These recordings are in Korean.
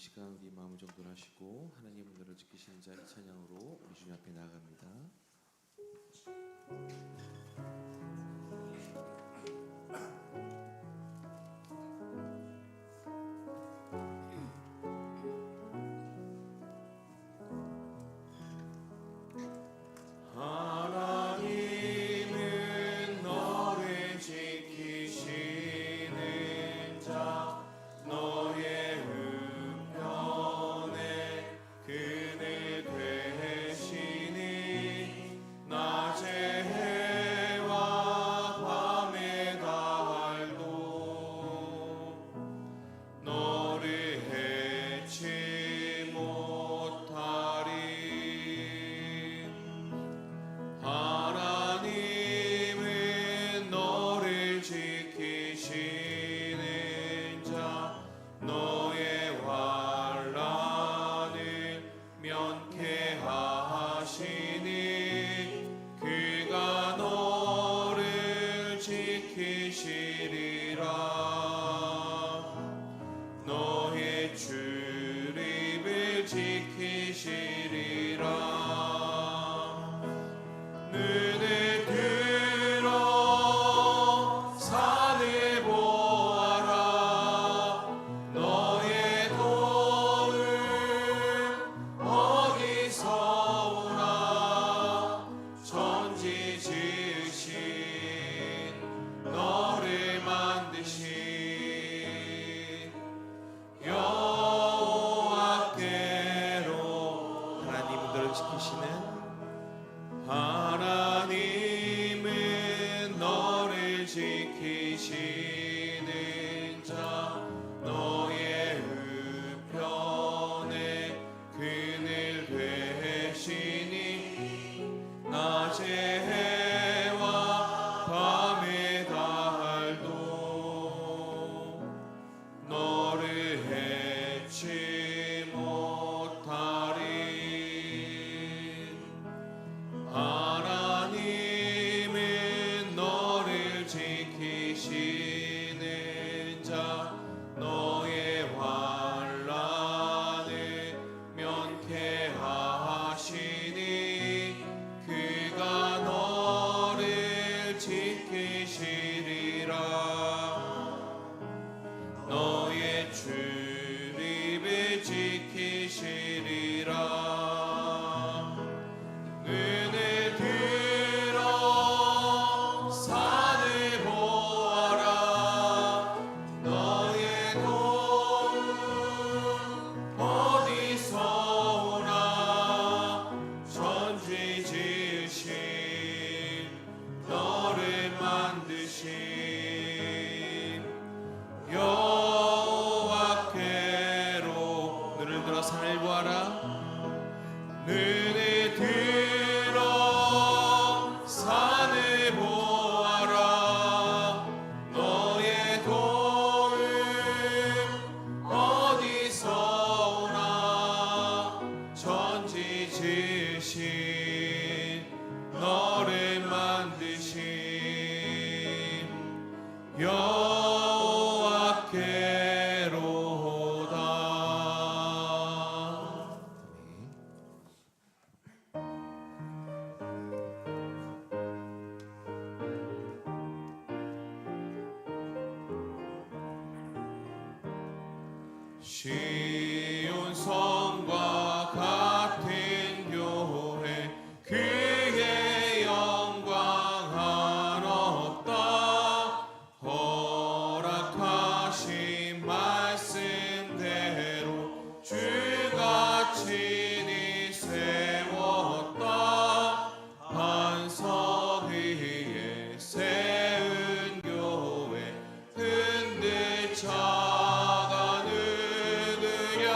시간 우리 마음을 정돈하시고 하나님 은혜를 지키시는 자 이 찬양으로 우리 주님 앞에 나아갑니다. 하나님은 너를 지키시는 자 너의 우편에 그늘 되시니 낮의 해와 밤의 달도 너를 해치 못하리. 하나님은 너를 지키시는 자 너의 환난을 면케 하시니 그가 너를 지키시리라. 너의 출입을 지키시리라. 눈을 들어 산을 보아라. 너의 도움 어디서 오나. 천지 지으신 너를 만드신 여호와께로. 하나님 은혜를 지키시는 하나님은 너를 지키시는 자 너의 우편에 그늘 되시니 낮의 해와 밤의 달도 너를 해치 못하리. 하나님은 너를 지키시는 자 너의 환난을 면케 하시니 그가 너를 지키시리라. 너의 출입을 지키시리라. 눈을 들어 산을 보아라. 너의 도움 어디서 오나. 천지 지으신 너를 만드신 여호와께로. 눈을 들어 산을 보아라. 눈을 들어 산을 보아라. 너의 도움 어디서 오나. 천지 지으신 너를 만드신 여호와께로다. 시온 성과 같은 교회 그의 영광 한없다. 허락하신 말씀대로 주가 친히 세웠다. 반석 위에 세운 교회 흔들 자가 누구랴.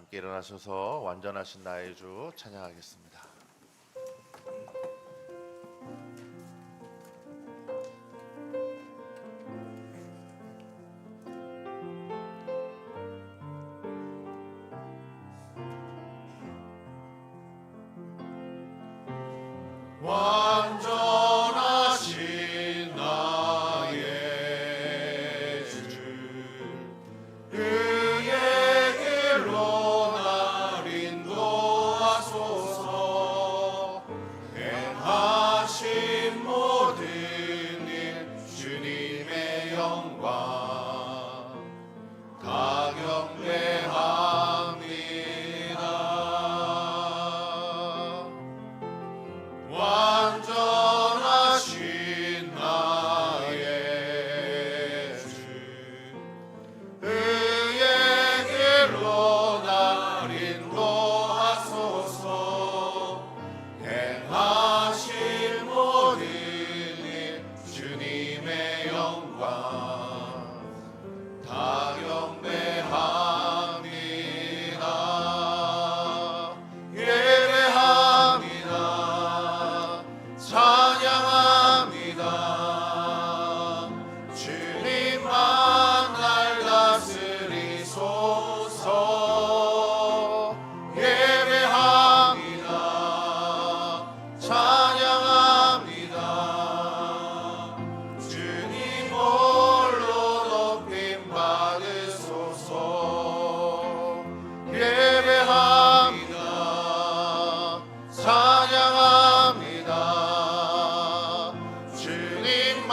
함께 일어나셔서 완전하신 나의 주 찬양하겠습니다. 완전하신 나의 주 그의 길로 날 인도하소서. 행하신 모든 일 주님의 영광 다 경배합니다. 완전하신 나의 주 그의 길로 날 인도하소서. 행하신 모든 일 주님의 영광 다 경배합니다. 예배합니다. 찬양합니다. 주님만 날 다스리소서. 예배합니다. 찬양합니다. 주님 홀로 높임 받으소서. 예배합니다. 찬양합니다. 주님만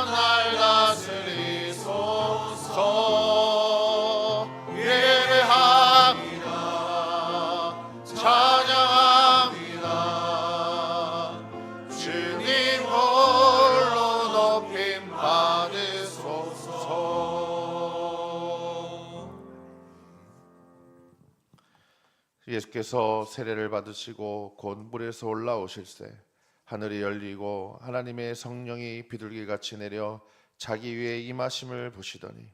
날 다스리소서. 예배합니다. 찬양합니다. 주님 홀로 높임 받으소서. 예수께서 세례를 받으시고 곧 물에서 올라오실새 하늘이 열리고 하나님의 성령이 비둘기같이 내려 자기 위에 임하심을 보시더니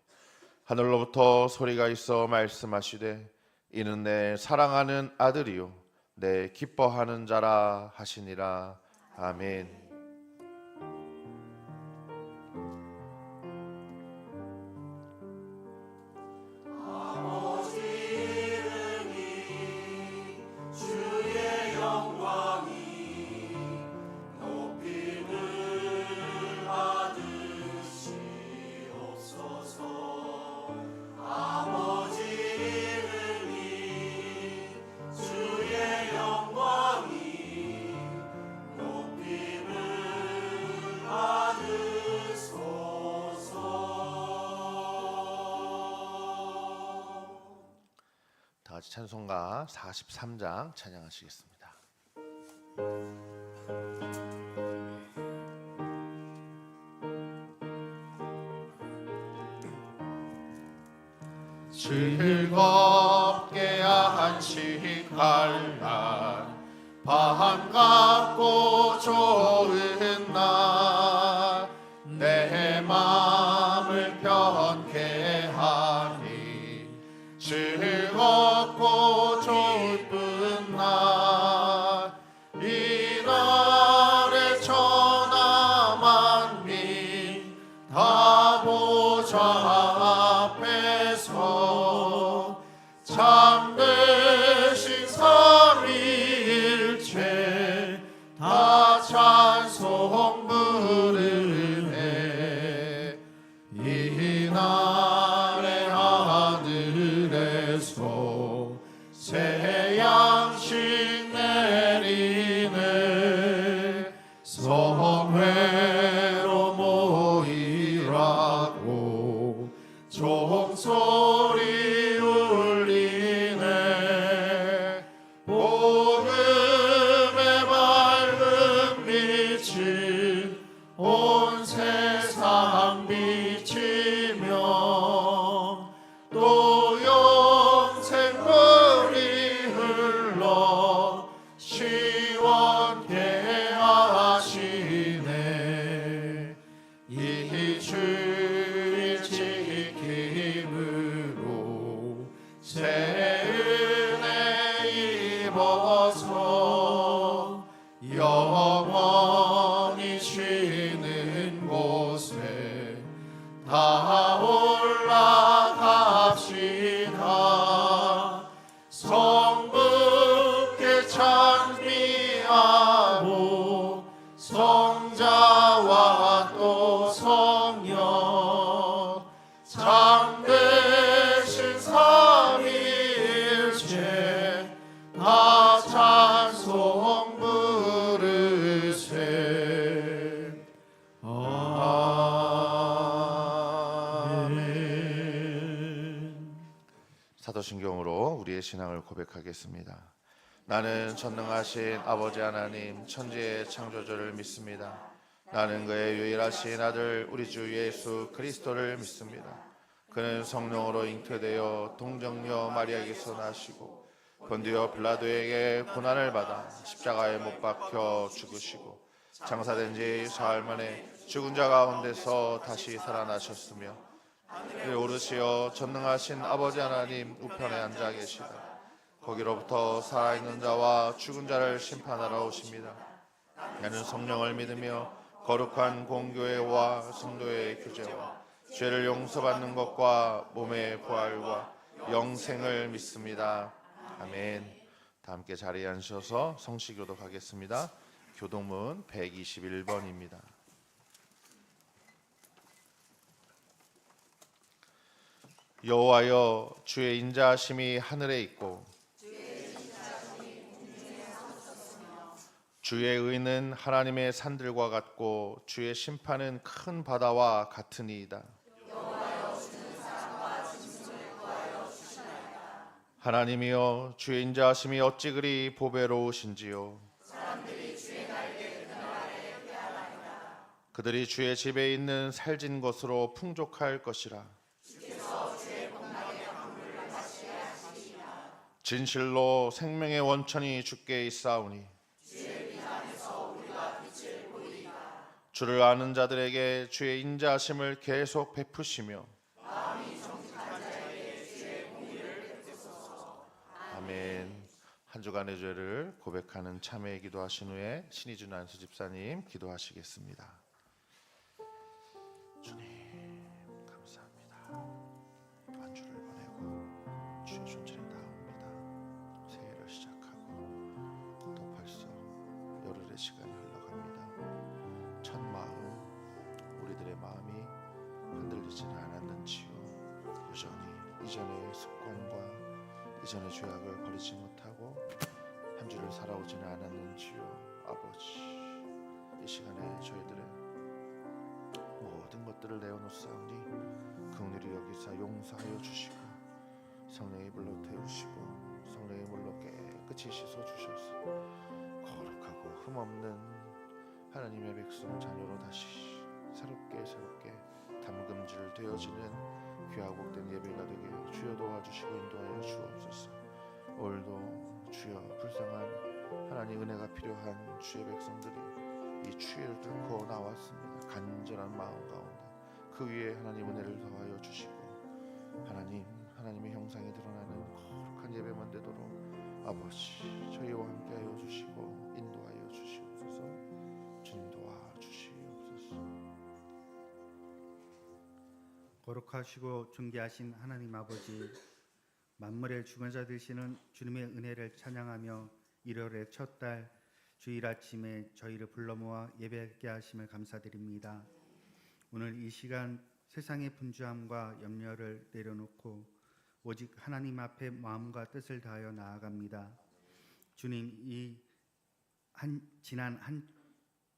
하늘로부터 소리가 있어 말씀하시되 이는 내 사랑하는 아들이요 내 기뻐하는 자라 하시니라. 아멘. 주의 영광이 높임을 받으시옵소서. 아버지 이름이 주의 영광이 높임을 받으소서. 다 같이 찬송가 43장 찬양하시겠습니다. 즐겁게 안식할 날 반갑고 좋은 날 내 마음을 편케 하니 즐겁고 좋은 날 이 날에 천하 만민 다 보좌 앞에서 참되신 삼위일체 다 찬송 부르네. 이 날에 하늘에서 새 양식 내리네. 성회로 모이라고 종소리 울리네. 복음의 밝은 빛이 온 세상 비치며 또 영생물이 흘러 시원케 하시네. 이 주의 지킴으로 새 사도신경으로 우리의 신앙을 고백하겠습니다. 나는 전능하신 아버지 하나님 천지의 창조주를 믿습니다. 나는 그의 유일하신 아들 우리 주 예수 그리스도를 믿습니다. 그는 성령으로 잉태되어 동정녀 마리아에게서 나시고 본디오 빌라도에게 고난을 받아 십자가에 못 박혀 죽으시고 장사된 지 사흘 만에 죽은 자 가운데서 다시 살아나셨으며 그의 오르시어 전능하신 아버지 하나님 우편에 앉아 계시다. 거기로부터 살아있는 자와 죽은 자를 심판하러 오십니다. 나는 성령을 믿으며 거룩한 공교회와 성도의 교제와 죄를 용서받는 것과 몸의 부활과 영생을 믿습니다. 아멘. 다 함께 자리에 앉으셔서 성시교독하겠습니다. 교독문 121번입니다. 여호와여 주의 인자하심이 하늘에 있고 주의 의는 하나님의 산들과 같고 주의 심판은 큰 바다와 같으니이다. 하나님이여 주의 인자하심이 어찌 그리 보배로우신지요. 그들이 주의 집에 있는 살진 것으로 풍족할 것이라. 진실로 생명의 원천이 주께 있사오니 주를 아는 자들에게 주의 인자하심을 계속 베푸시며 아멘. 한 주간의 죄를 고백하는 참회의 기도하신 후에 신의준 안수 집사님 기도하시겠습니다. 주님 감사합니다. 한 주를 보내고 주의 존재를 나옵니다. 새해를 시작하고 또 벌써 열흘의 시간이 흘러갑니다. 첫 마음 우리들의 마음이 흔들리지는 않았는지요. 여전히 이전의 습관과 이전의 죄악을 버리지 못하고 한 주를 살아오지는 않았는지요. 아버지 이 시간에 저희들의 모든 것들을 내어놓사오니 긍휼히 여기사 용서하여 주시고 성령의 불로 태우시고 성령의 물로 깨끗이 씻어주셔서 거룩하고 흠없는 하나님의 백성 자녀로 다시 새롭게 담금질 되어지는 귀하고 복된 예배가 되게 주여 도와주시고 인도하여 주옵소서. 오늘도 주여 불쌍한 하나님 은혜가 필요한 주의 백성들이 이 추위를 뚫고 나왔습니다. 간절한 마음 가운데 그 위에 하나님 은혜를 더하여 주시고 하나님의 형상이 드러나는 거룩한 예배만 되도록 아버지 저희와 함께하여 주시고 인도하여 주시옵소서. 주님 도와주시옵소서. 거룩하시고 존귀하신 하나님 아버지, 만물의 주권자 되시는 주님의 은혜를 찬양하며 1월의 첫 달 주일 아침에 저희를 불러 모아 예배하게 하심을 감사드립니다. 오늘 이 시간 세상의 분주함과 염려를 내려놓고 오직 하나님 앞에 마음과 뜻을 다하여 나아갑니다. 주님, 지난 한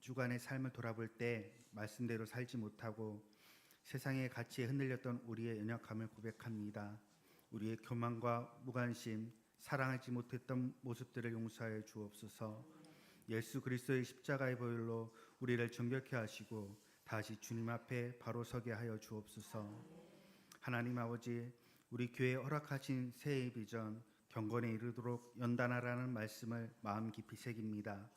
주간의 삶을 돌아볼 때 말씀대로 살지 못하고 세상의 가치에 흔들렸던 우리의 연약함을 고백합니다. 우리의 교만과 무관심, 사랑하지 못했던 모습들을 용서하여 주옵소서. 예수 그리스도의 십자가의 보혈로 우리를 정결케 하시고 다시 주님 앞에 바로 서게 하여 주옵소서. 하나님 아버지, 우리 교회에 허락하신 새해의 비전 경건에 이르도록 연단하라는 말씀을 마음 깊이 새깁니다.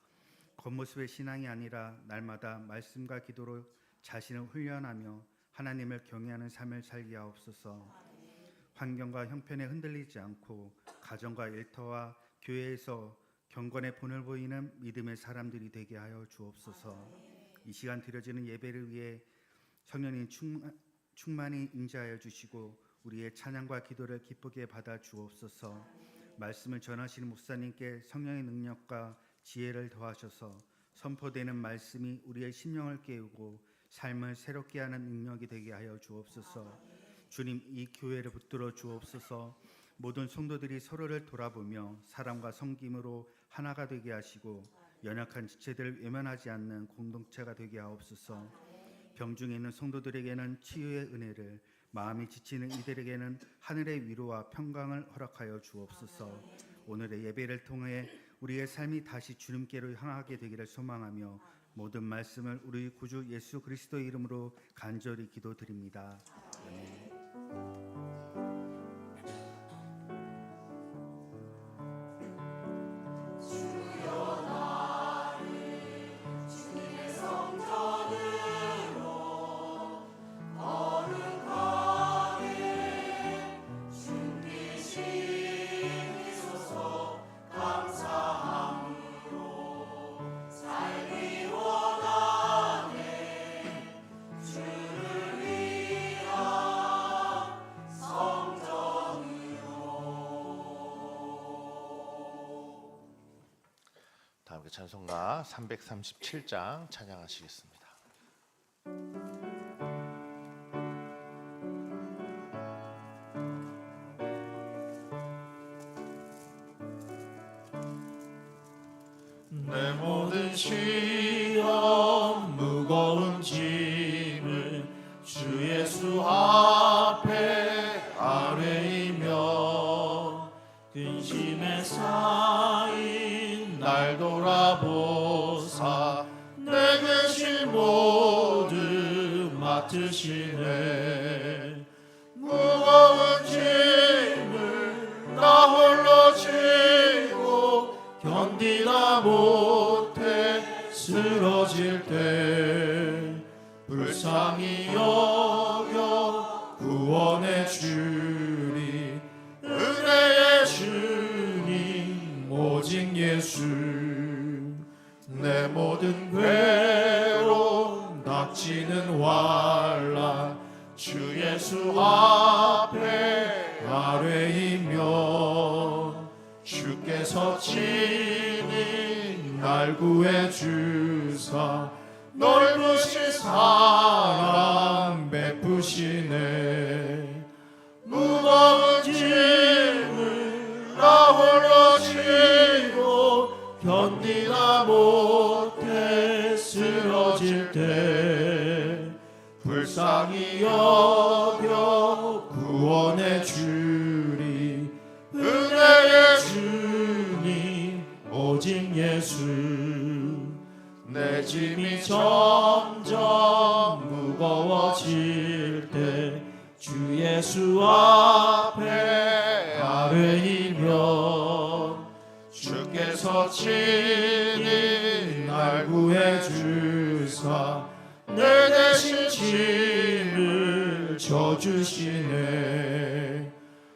겉모습의 신앙이 아니라 날마다 말씀과 기도로 자신을 훈련하며 하나님을 경외하는 삶을 살게 하옵소서. 환경과 형편에 흔들리지 않고 가정과 일터와 교회에서 경건의 본을 보이는 믿음의 사람들이 되게 하여 주옵소서. 이 시간 드려지는 예배를 위해 성령님 충만히 임재하여 주시고 우리의 찬양과 기도를 기쁘게 받아 주옵소서. 말씀을 전하시는 목사님께 성령의 능력과 지혜를 더하셔서 선포되는 말씀이 우리의 심령을 깨우고 삶을 새롭게 하는 능력이 되게 하여 주옵소서. 주님, 이 교회를 붙들어 주옵소서. 모든 성도들이 서로를 돌아보며 사랑과 섬김으로 하나가 되게 하시고 연약한 지체들을 외면하지 않는 공동체가 되게 하옵소서. 병중에 있는 성도들에게는 치유의 은혜를, 마음이 지치는 이들에게는 하늘의 위로와 평강을 허락하여 주옵소서. 오늘의 예배를 통해 우리의 삶이 다시 주님께로 향하게 되기를 소망하며 모든 말씀을 우리 구주 예수 그리스도 이름으로 간절히 기도드립니다. 아멘. 다 함께 찬송가 337장 찬양하시겠습니다. 내 모든 시험 무거운 짐을 주 예수 앞에 아뢰이며 근심에 쌓인 날 돌아보사 내 근심 모두 맡으시네. 무거운 짐을 나 홀로 지고 견디다 못해 쓰러질 때 불쌍히 여겨 구원해 주리. 은혜의 주님 오직 예수. 내 모든 괴로움 닥치는 환난 주 예수 앞에 아뢰이며 주께서 친히 날 구해 주사 넓으신 사랑 베푸시네. 무거운 짐을 나 홀로 지고 견디다 못해 쓰러질 때 불쌍히 여겨 구원해 주리. 은혜의 주님 오직 예수. 내 짐이 점점 무거워질 때 주 예수 앞에 아뢰이며 주께서 친히 날 구해 주사 내 대신 짐을 져주시네.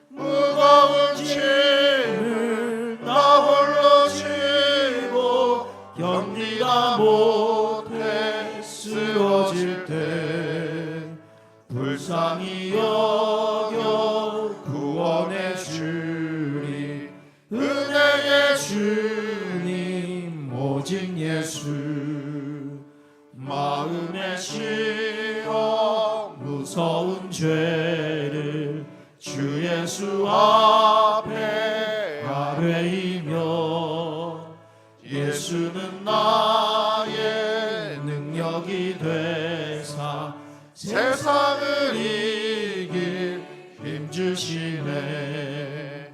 무거운 짐을 나 홀로 지고 견디다 못해 쓰러질 때 불쌍히 여겨 구원해 주리. 은혜의 주님 오직 예수. 마음의 시험 무서운 죄를 주 예수 앞에 아뢰이며 예수는 나의 능력이 되사 세상을 이길 힘 주시네.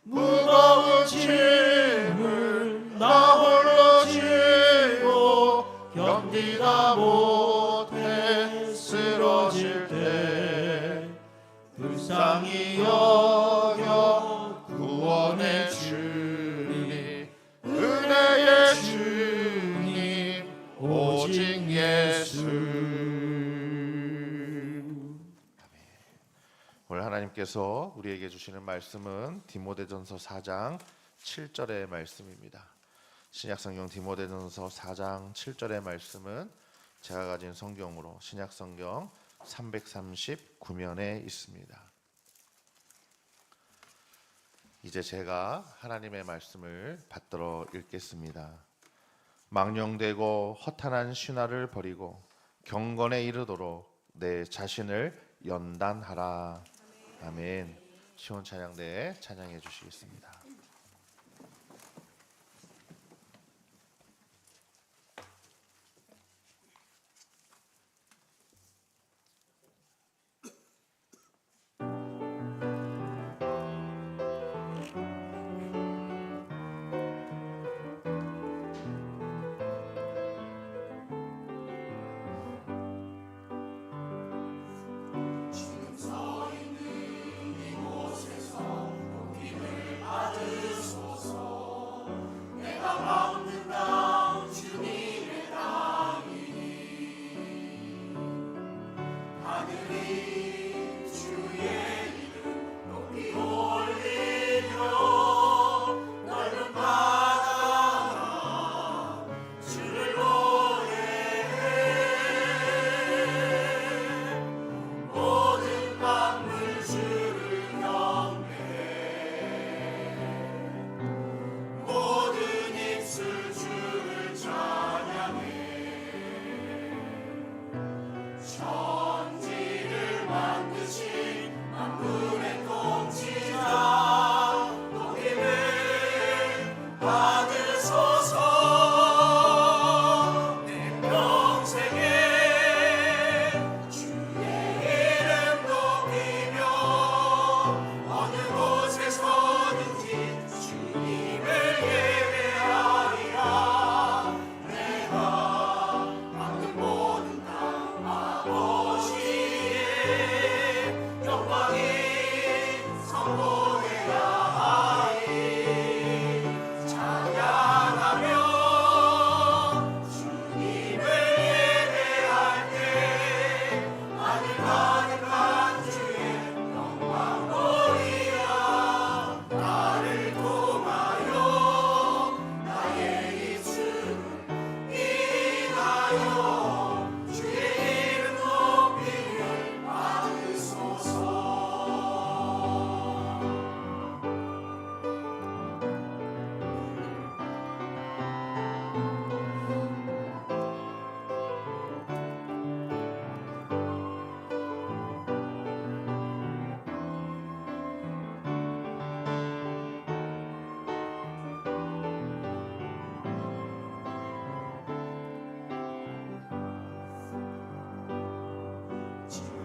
무거운 짐을 나 홀로 지고 견디다 못해 쓰러질 때 불쌍히 여겨 구원해 주리. 은혜의 주님 오직 예수. 오늘 하나님께서 우리에게 주시는 말씀은 디모데전서 4장 7절의 말씀입니다. 신약성경 디모데전서 4장 7절의 말씀은 제가 가진 성경으로 신약성경 339면에 있습니다. 이제 제가 하나님의 말씀을 받들어 읽겠습니다. 망령되고 허탄한 신화를 버리고 경건에 이르도록 내 자신을 연단하라. 아멘. 시온 찬양대에 찬양해 주시겠습니다.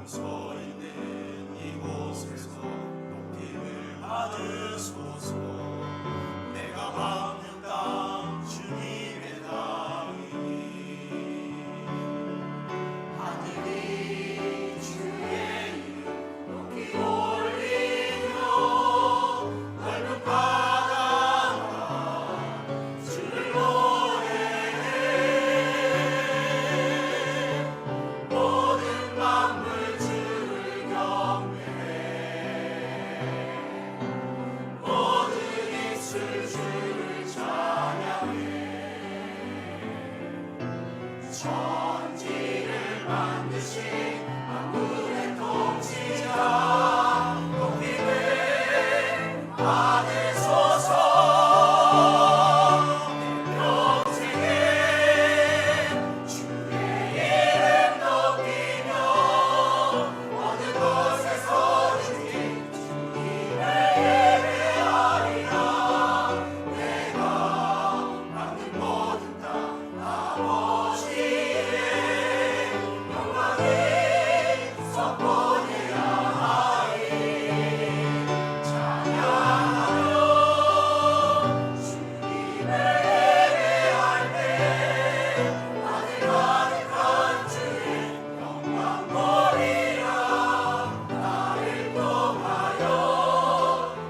서 있는 이곳에서 높임을 받으소서. 내가 밟는 땅 주님의 땅이니 하늘이 주의 이름 높이 올리며 넓은 바다가 주를 노래해. 모든 만물 주를 경배해. 모든 입술 주를 찬양해. 천지를 만드신 만물의 통치자 높임을 받으소서. 내 평생에 주의 이름 높이며 어느 곳에서든지 주님을 예배하리라. 내가 받는 모든 땅 아버지의 영광을 선포해야 하리. 찬양하며 주님을 예배할 때 하늘 가득한 주의 영광 보리라. 나를 통하여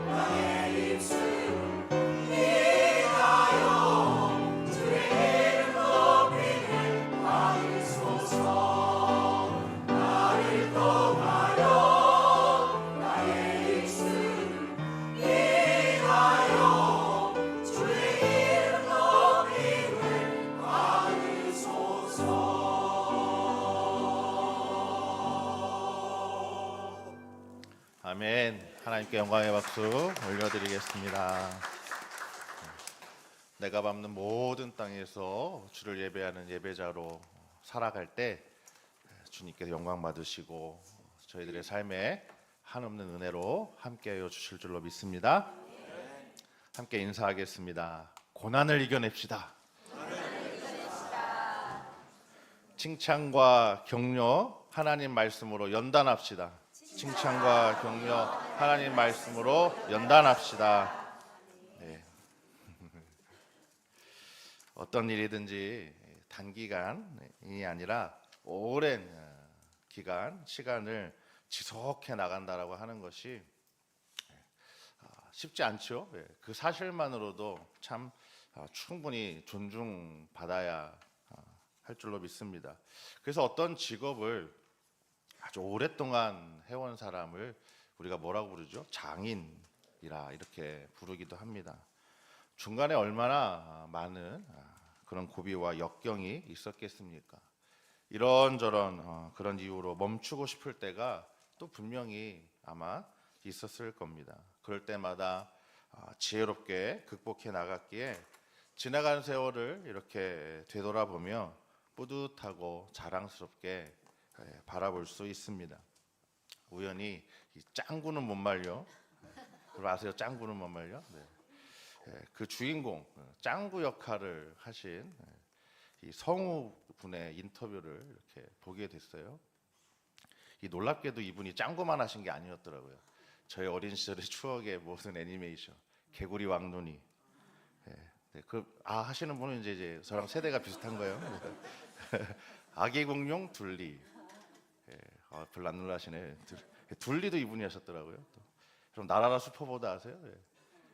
나의 입술을 인하여 주의 이름 높이를 받으소서. 나를 통하여 나의 입술을 인하여 주의 이름 높이를 받으소서. 아멘. 하나님께 영광의 박수 올려드리겠습니다. 내가 밟는 모든 땅에서 주를 예배하는 예배자로 살아갈 때 주님께서 영광 받으시고 저희들의 삶에 한없는 은혜로 함께하여 주실 줄로 믿습니다. 함께 인사하겠습니다. 고난을 이겨냅시다. 칭찬과 격려 하나님 말씀으로 연단합시다. 칭찬과 격려 하나님 말씀으로 연단합시다. 네. 어떤 일이든지 단기간이 아니라 오랜 기간, 시간을 지속해 나간다라고 하는 것이 쉽지 않죠. 그 사실만으로도 참 충분히 존중받아야 할 줄로 믿습니다. 그래서 어떤 직업을 아주 오랫동안 해온 사람을 우리가 뭐라고 부르죠? 장인이라 이렇게 부르기도 합니다. 중간에 얼마나 많은 그런 고비와 역경이 있었겠습니까? 이런저런 그런 이유로 멈추고 싶을 때가 또 분명히 아마 있었을 겁니다. 그럴 때마다 지혜롭게 극복해 나갔기에 지나간 세월을 이렇게 되돌아보며 뿌듯하고 자랑스럽게 바라볼 수 있습니다. 우연히 이 짱구는 못 말려, 그걸 아세요? 짱구는 못 말려? 네. 그 주인공 짱구 역할을 하신 이 성우 분의 인터뷰를 이렇게 보게 됐어요. 이 놀랍게도 이분이 짱구만 하신 게 아니었더라고요. 저희 어린 시절의 추억의 모든 애니메이션 개구리 왕눈이. 네, 하시는 분은 이제 저랑 세대가 비슷한 거예요. 아기 공룡 둘리. 별로 안 놀라시네. 둘리도 이분이 하셨더라고요. 또. 그럼 나라라 슈퍼보드 아세요?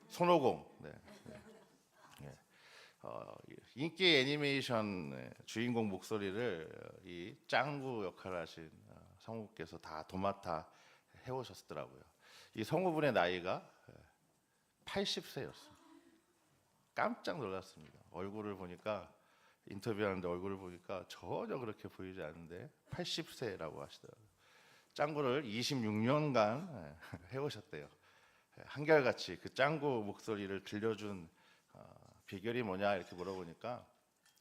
손오공. 네. 인기 애니메이션 주인공 목소리를 이 짱구 역할을 하신 성우께서 다 도맡아 해오셨더라고요. 이 성우분의 나이가 80세였어요. 깜짝 놀랐습니다. 얼굴을 보니까 인터뷰하는데 얼굴을 보니까 전혀 그렇게 보이지 않는데 80세라고 하시더라고요. 짱구를 26년간 해오셨대요. 한결같이 그 짱구 목소리를 들려준 비결이 뭐냐 이렇게 물어보니까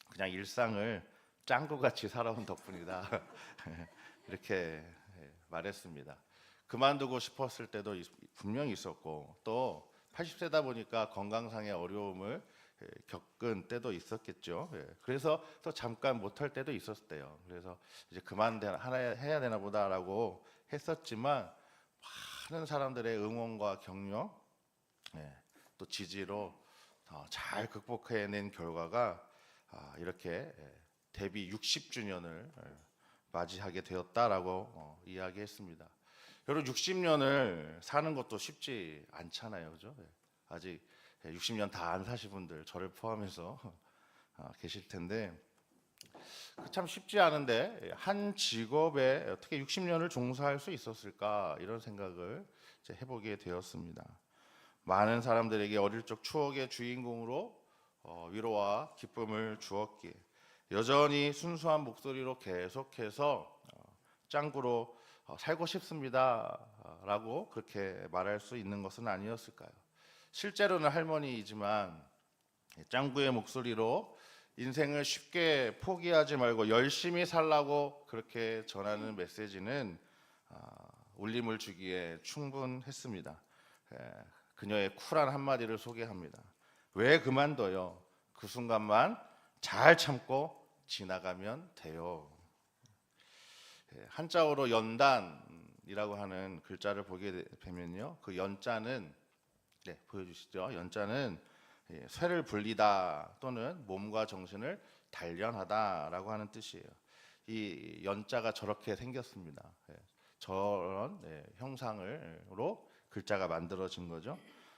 그냥 일상을 짱구같이 살아온 덕분이다 이렇게 말했습니다. 그만두고 싶었을 때도 분명히 있었고 또 80세다 보니까 건강상의 어려움을 겪은 때도 있었겠죠. 그래서 또 잠깐 못할 때도 있었대요. 그래서 이제 그만 해야 되나 보다라고 했었지만 많은 사람들의 응원과 격려, 또 지지로 잘 극복해낸 결과가 이렇게 데뷔 60주년을 맞이하게 되었다라고 이야기했습니다. 여러분 60년을 사는 것도 쉽지 않잖아요, 그죠? 아직 60년 다 안 사신 분들 저를 포함해서 계실 텐데 참 쉽지 않은데 한 직업에 어떻게 60년을 종사할 수 있었을까 이런 생각을 이제 해보게 되었습니다. 많은 사람들에게 어릴 적 추억의 주인공으로 위로와 기쁨을 주었기에 여전히 순수한 목소리로 계속해서 짱구로 살고 싶습니다라고 그렇게 말할 수 있는 것은 아니었을까요? 실제로는 할머니이지만 짱구의 목소리로 인생을 쉽게 포기하지 말고 열심히 살라고 그렇게 전하는 메시지는 울림을 주기에 충분했습니다. 그녀의 쿨한 한마디를 소개합니다. 왜 그만둬요? 그 순간만 잘 참고 지나가면 돼요. 한자어로 연단이라고 하는 글자를 보게 되면요, 그 연자는 보여주시죠. 연자는 쇠를 분리다 또는 몸과 정신을 단련하다라고 하는 뜻이에요. 이 연자가 저렇게 생겼습니다. 저런 형상으로 글자가 만들어진 거죠.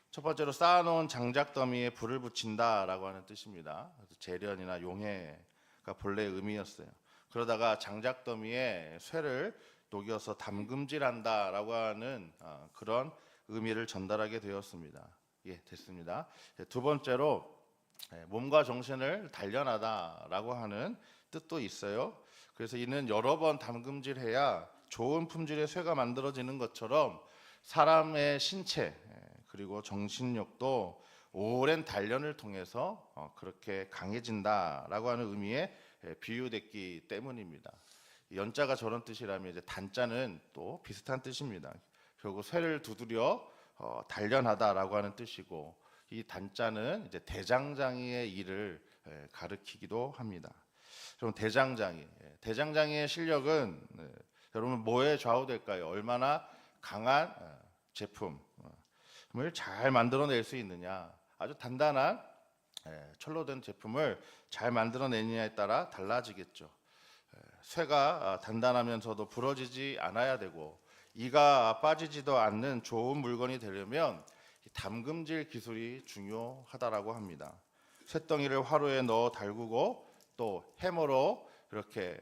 첫 번째로 쌓아놓은 장작더미에 불을 붙인다라고 하는 뜻입니다. 재련이나 용해가 본래 의미였어요. 그러다가 장작더미에 쇠를 녹여서 담금질한다라고 하는 그런 의미를 전달하게 되었습니다. 됐습니다. 두 번째로 몸과 정신을 단련하다라고 하는 뜻도 있어요. 그래서 이는 여러 번 담금질해야 좋은 품질의 쇠가 만들어지는 것처럼 사람의 신체 그리고 정신력도 오랜 단련을 통해서 그렇게 강해진다라고 하는 의미의 비유됐기 때문입니다. 연자가 저런 뜻이라면 이제 단자는 또 비슷한 뜻입니다. 결국 쇠를 두드려 단련하다라고 하는 뜻이고, 이 단자는 이제 대장장이의 일을 가리키기도 합니다. 그럼 대장장이의 실력은 여러분 뭐에 좌우될까요? 얼마나 강한 제품을 잘 만들어낼 수 있느냐, 아주 단단한 철로 된 제품을 잘 만들어내느냐에 따라 달라지겠죠. 쇠가 단단하면서도 부러지지 않아야 되고 이가 빠지지도 않는 좋은 물건이 되려면 담금질 기술이 중요하다라고 합니다. 쇳덩이를 화로에 넣어 달구고 또 해머로 이렇게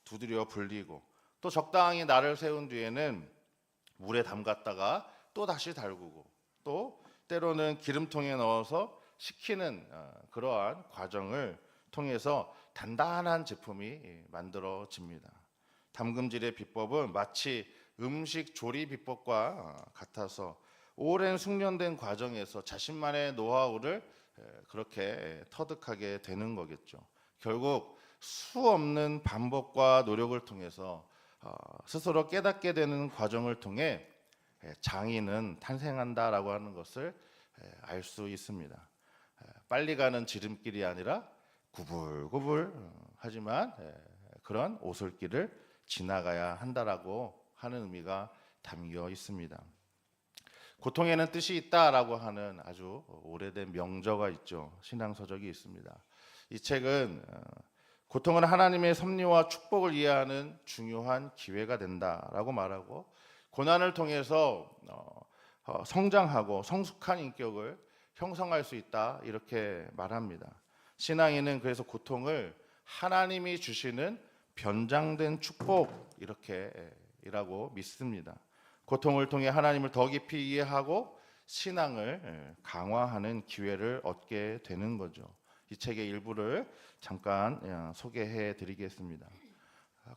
두드려 불리고 또 적당히 날을 세운 뒤에는 물에 담갔다가 또 다시 달구고 또 때로는 기름통에 넣어서 식히는 그러한 과정을 통해서 단단한 제품이 만들어집니다. 담금질의 비법은 마치 음식 조리 비법과 같아서 오랜 숙련된 과정에서 자신만의 노하우를 그렇게 터득하게 되는 거겠죠. 결국 수 없는 반복과 노력을 통해서 스스로 깨닫게 되는 과정을 통해 장인은 탄생한다라고 하는 것을 알 수 있습니다. 빨리 가는 지름길이 아니라 구불구불 하지만 그런 오솔길을 지나가야 한다라고 하는 의미가 담겨 있습니다. 고통에는 뜻이 있다라고 하는 아주 오래된 명저가 있죠. 신앙서적이 있습니다. 이 책은 고통은 하나님의 섭리와 축복을 이해하는 중요한 기회가 된다라고 말하고, 고난을 통해서 성장하고 성숙한 인격을 형성할 수 있다 이렇게 말합니다. 신앙인은 그래서 고통을 하나님이 주시는 변장된 축복 이라고 믿습니다. 고통을 통해 하나님을 더 깊이 이해하고 신앙을 강화하는 기회를 얻게 되는 거죠. 이 책의 일부를 잠깐 소개해 드리겠습니다.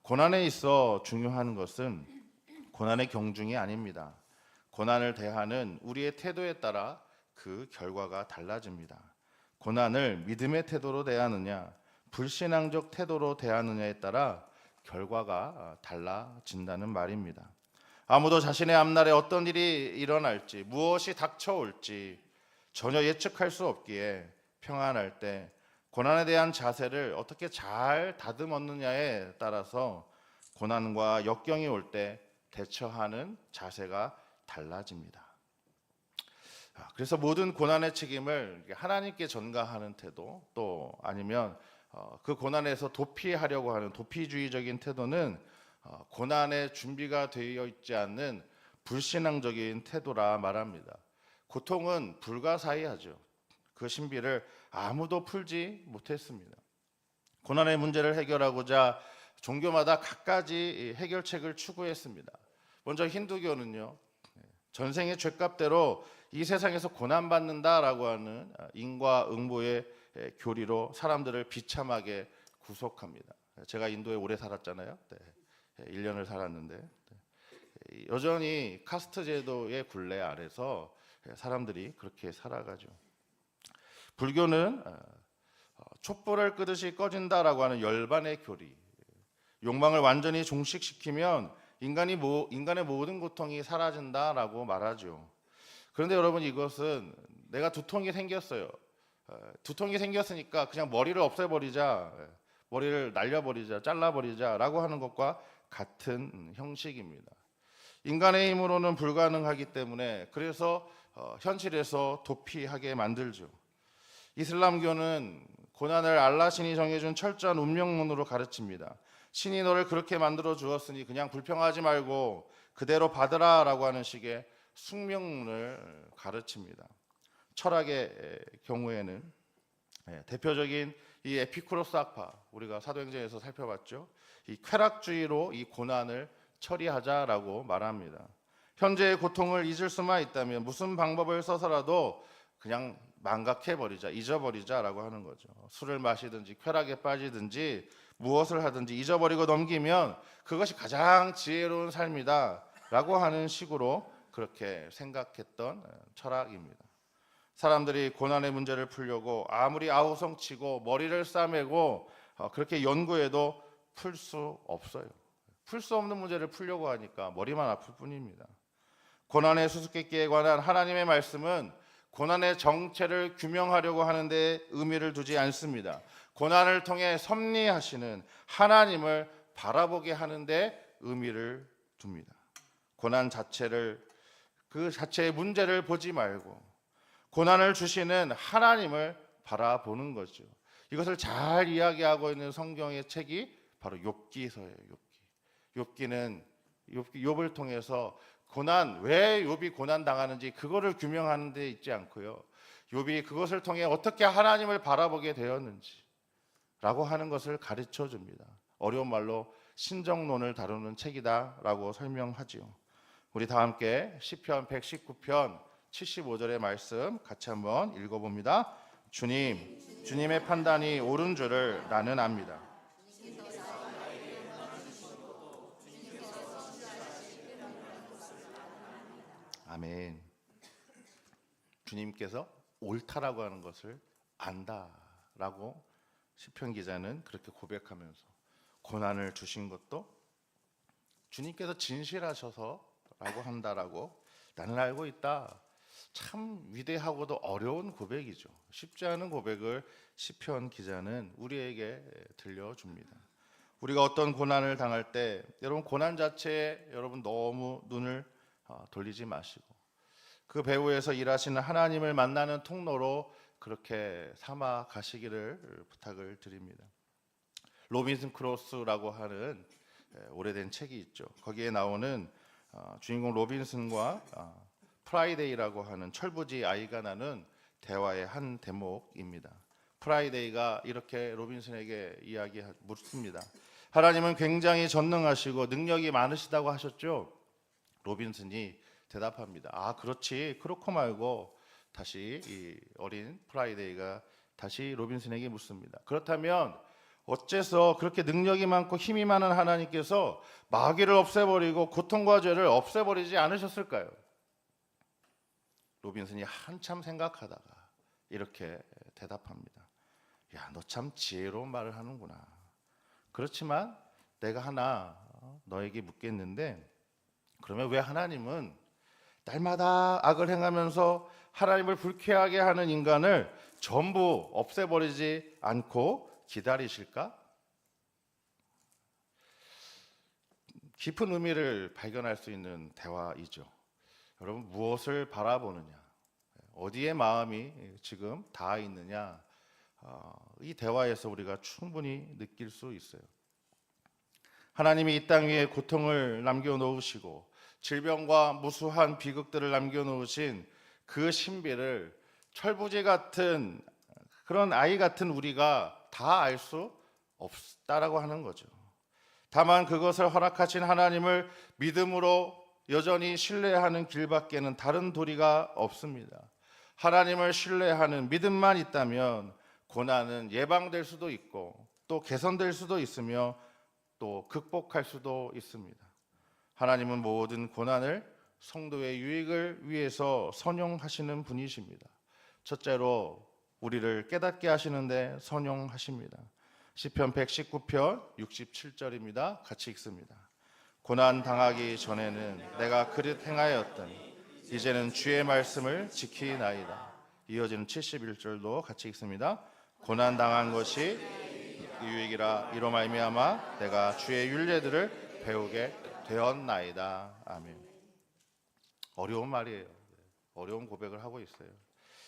고난에 있어 중요한 것은 고난의 경중이 아닙니다. 고난을 대하는 우리의 태도에 따라 그 결과가 달라집니다. 고난을 믿음의 태도로 대하느냐, 불신앙적 태도로 대하느냐에 따라 결과가 달라진다는 말입니다. 아무도 자신의 앞날에 어떤 일이 일어날지, 무엇이 닥쳐올지 전혀 예측할 수 없기에 평안할 때 고난에 대한 자세를 어떻게 잘 다듬었느냐에 따라서 고난과 역경이 올 때 대처하는 자세가 달라집니다. 그래서 모든 고난의 책임을 하나님께 전가하는 태도, 또 아니면 그 고난에서 도피하려고 하는 도피주의적인 태도는 고난의 준비가 되어 있지 않는 불신앙적인 태도라 말합니다. 고통은 불가사의하죠. 그 신비를 아무도 풀지 못했습니다. 고난의 문제를 해결하고자 종교마다 갖가지 해결책을 추구했습니다. 먼저 힌두교는요, 전생의 죄값대로 이 세상에서 고난받는다라고 하는 인과응보의 교리로 사람들을 비참하게 구속합니다. 제가 인도에 오래 살았잖아요. 1년을 살았는데 여전히 카스트 제도의 굴레 아래서 사람들이 그렇게 살아가죠. 불교는 촛불을 끄듯이 꺼진다라고 하는 열반의 교리, 욕망을 완전히 종식시키면 인간의 모든 고통이 사라진다라고 말하죠. 그런데 여러분, 이것은 내가 두통이 생겼어요. 두통이 생겼으니까 그냥 머리를 없애버리자, 머리를 날려버리자, 잘라버리자라고 하는 것과 같은 형식입니다. 인간의 힘으로는 불가능하기 때문에 그래서 현실에서 도피하게 만들죠. 이슬람교는 고난을 알라 신이 정해준 철저한 운명론으로 가르칩니다. 신이 너를 그렇게 만들어 주었으니 그냥 불평하지 말고 그대로 받으라라고 하는 식의 숙명론을 가르칩니다. 철학의 경우에는 대표적인 이 에피쿠로스 학파, 우리가 사도행전에서 살펴봤죠. 이 쾌락주의로 이 고난을 처리하자라고 말합니다. 현재의 고통을 잊을 수만 있다면 무슨 방법을 써서라도 그냥 망각해버리자, 잊어버리자라고 하는 거죠. 술을 마시든지 쾌락에 빠지든지 무엇을 하든지 잊어버리고 넘기면 그것이 가장 지혜로운 삶이다라고 하는 식으로 그렇게 생각했던 철학입니다. 사람들이 고난의 문제를 풀려고 아무리 아우성치고 머리를 싸매고 그렇게 연구해도 풀 수 없어요. 풀 수 없는 문제를 풀려고 하니까 머리만 아플 뿐입니다. 고난의 수수께끼에 관한 하나님의 말씀은 고난의 정체를 규명하려고 하는데 의미를 두지 않습니다. 고난을 통해 섭리하시는 하나님을 바라보게 하는데 의미를 둡니다. 고난 자체를, 그 자체의 문제를 보지 말고 고난을 주시는 하나님을 바라보는 거죠. 이것을 잘 이야기하고 있는 성경의 책이 바로 욥기서예요. 욥기는 욥을 통해서 고난, 왜 욥이 고난 당하는지 그거를 규명하는 데 있지 않고요, 욥이 그것을 통해 어떻게 하나님을 바라보게 되었는지 라고 하는 것을 가르쳐 줍니다. 어려운 말로 신정론을 다루는 책이다라고 설명하지요. 우리 다 함께 시편 119편 75절의 말씀 같이 한번 읽어봅니다. 주님의 판단이 옳은 줄을 나는 압니다. 아멘. 주님께서 옳다라고 하는 것을 안다라고 시편 기자는 그렇게 고백하면서 고난을 주신 것도 주님께서 진실하셔서라고 한다라고 나는 알고 있다. 참 위대하고도 어려운 고백이죠. 쉽지 않은 고백을 시편 기자는 우리에게 들려줍니다. 우리가 어떤 고난을 당할 때 여러분, 고난 자체에 여러분 너무 눈을 돌리지 마시고 그 배후에서 일하시는 하나님을 만나는 통로로 그렇게 삼아 가시기를 부탁을 드립니다. 로빈슨 크루소라고 하는 오래된 책이 있죠. 거기에 나오는 주인공 로빈슨과 프라이데이라고 하는 철부지 아이가 나눈 대화의 한 대목입니다. 프라이데이가 이렇게 로빈슨에게 묻습니다. 하나님은 굉장히 전능하시고 능력이 많으시다고 하셨죠? 로빈슨이 대답합니다. 아, 그렇지. 그렇고 말고. 다시 이 어린 프라이데이가 다시 로빈슨에게 묻습니다. 그렇다면 어째서 그렇게 능력이 많고 힘이 많은 하나님께서 마귀를 없애버리고 고통과 죄를 없애버리지 않으셨을까요? 로빈슨이 한참 생각하다가 이렇게 대답합니다. 야, 너 참 지혜로운 말을 하는구나. 그렇지만 내가 하나 너에게 묻겠는데, 그러면 왜 하나님은 날마다 악을 행하면서 하나님을 불쾌하게 하는 인간을 전부 없애버리지 않고 기다리실까? 깊은 의미를 발견할 수 있는 대화이죠. 여러분, 무엇을 바라보느냐, 어디에 마음이 지금 닿아 있느냐, 이 대화에서 우리가 충분히 느낄 수 있어요. 하나님이 이 땅 위에 고통을 남겨놓으시고 질병과 무수한 비극들을 남겨놓으신 그 신비를 철부지 같은 그런 아이 같은 우리가 다 알 수 없다라고 하는 거죠. 다만 그것을 허락하신 하나님을 믿음으로 여전히 신뢰하는 길밖에는 다른 도리가 없습니다. 하나님을 신뢰하는 믿음만 있다면 고난은 예방될 수도 있고 또 개선될 수도 있으며 또 극복할 수도 있습니다. 하나님은 모든 고난을 성도의 유익을 위해서 선용하시는 분이십니다. 첫째로 우리를 깨닫게 하시는데 선용하십니다. 시편 119편 67절입니다. 같이 읽습니다. 고난 당하기 전에는 내가 그릇 행하였더니 이제는 주의 말씀을 지키나이다. 이어지는 71절도 같이 읽습니다. 고난 당한 것이 유익이라 이로 말미암아 내가 주의 율례들을 배우게 되었나이다. 아멘. 어려운 말이에요. 어려운 고백을 하고 있어요.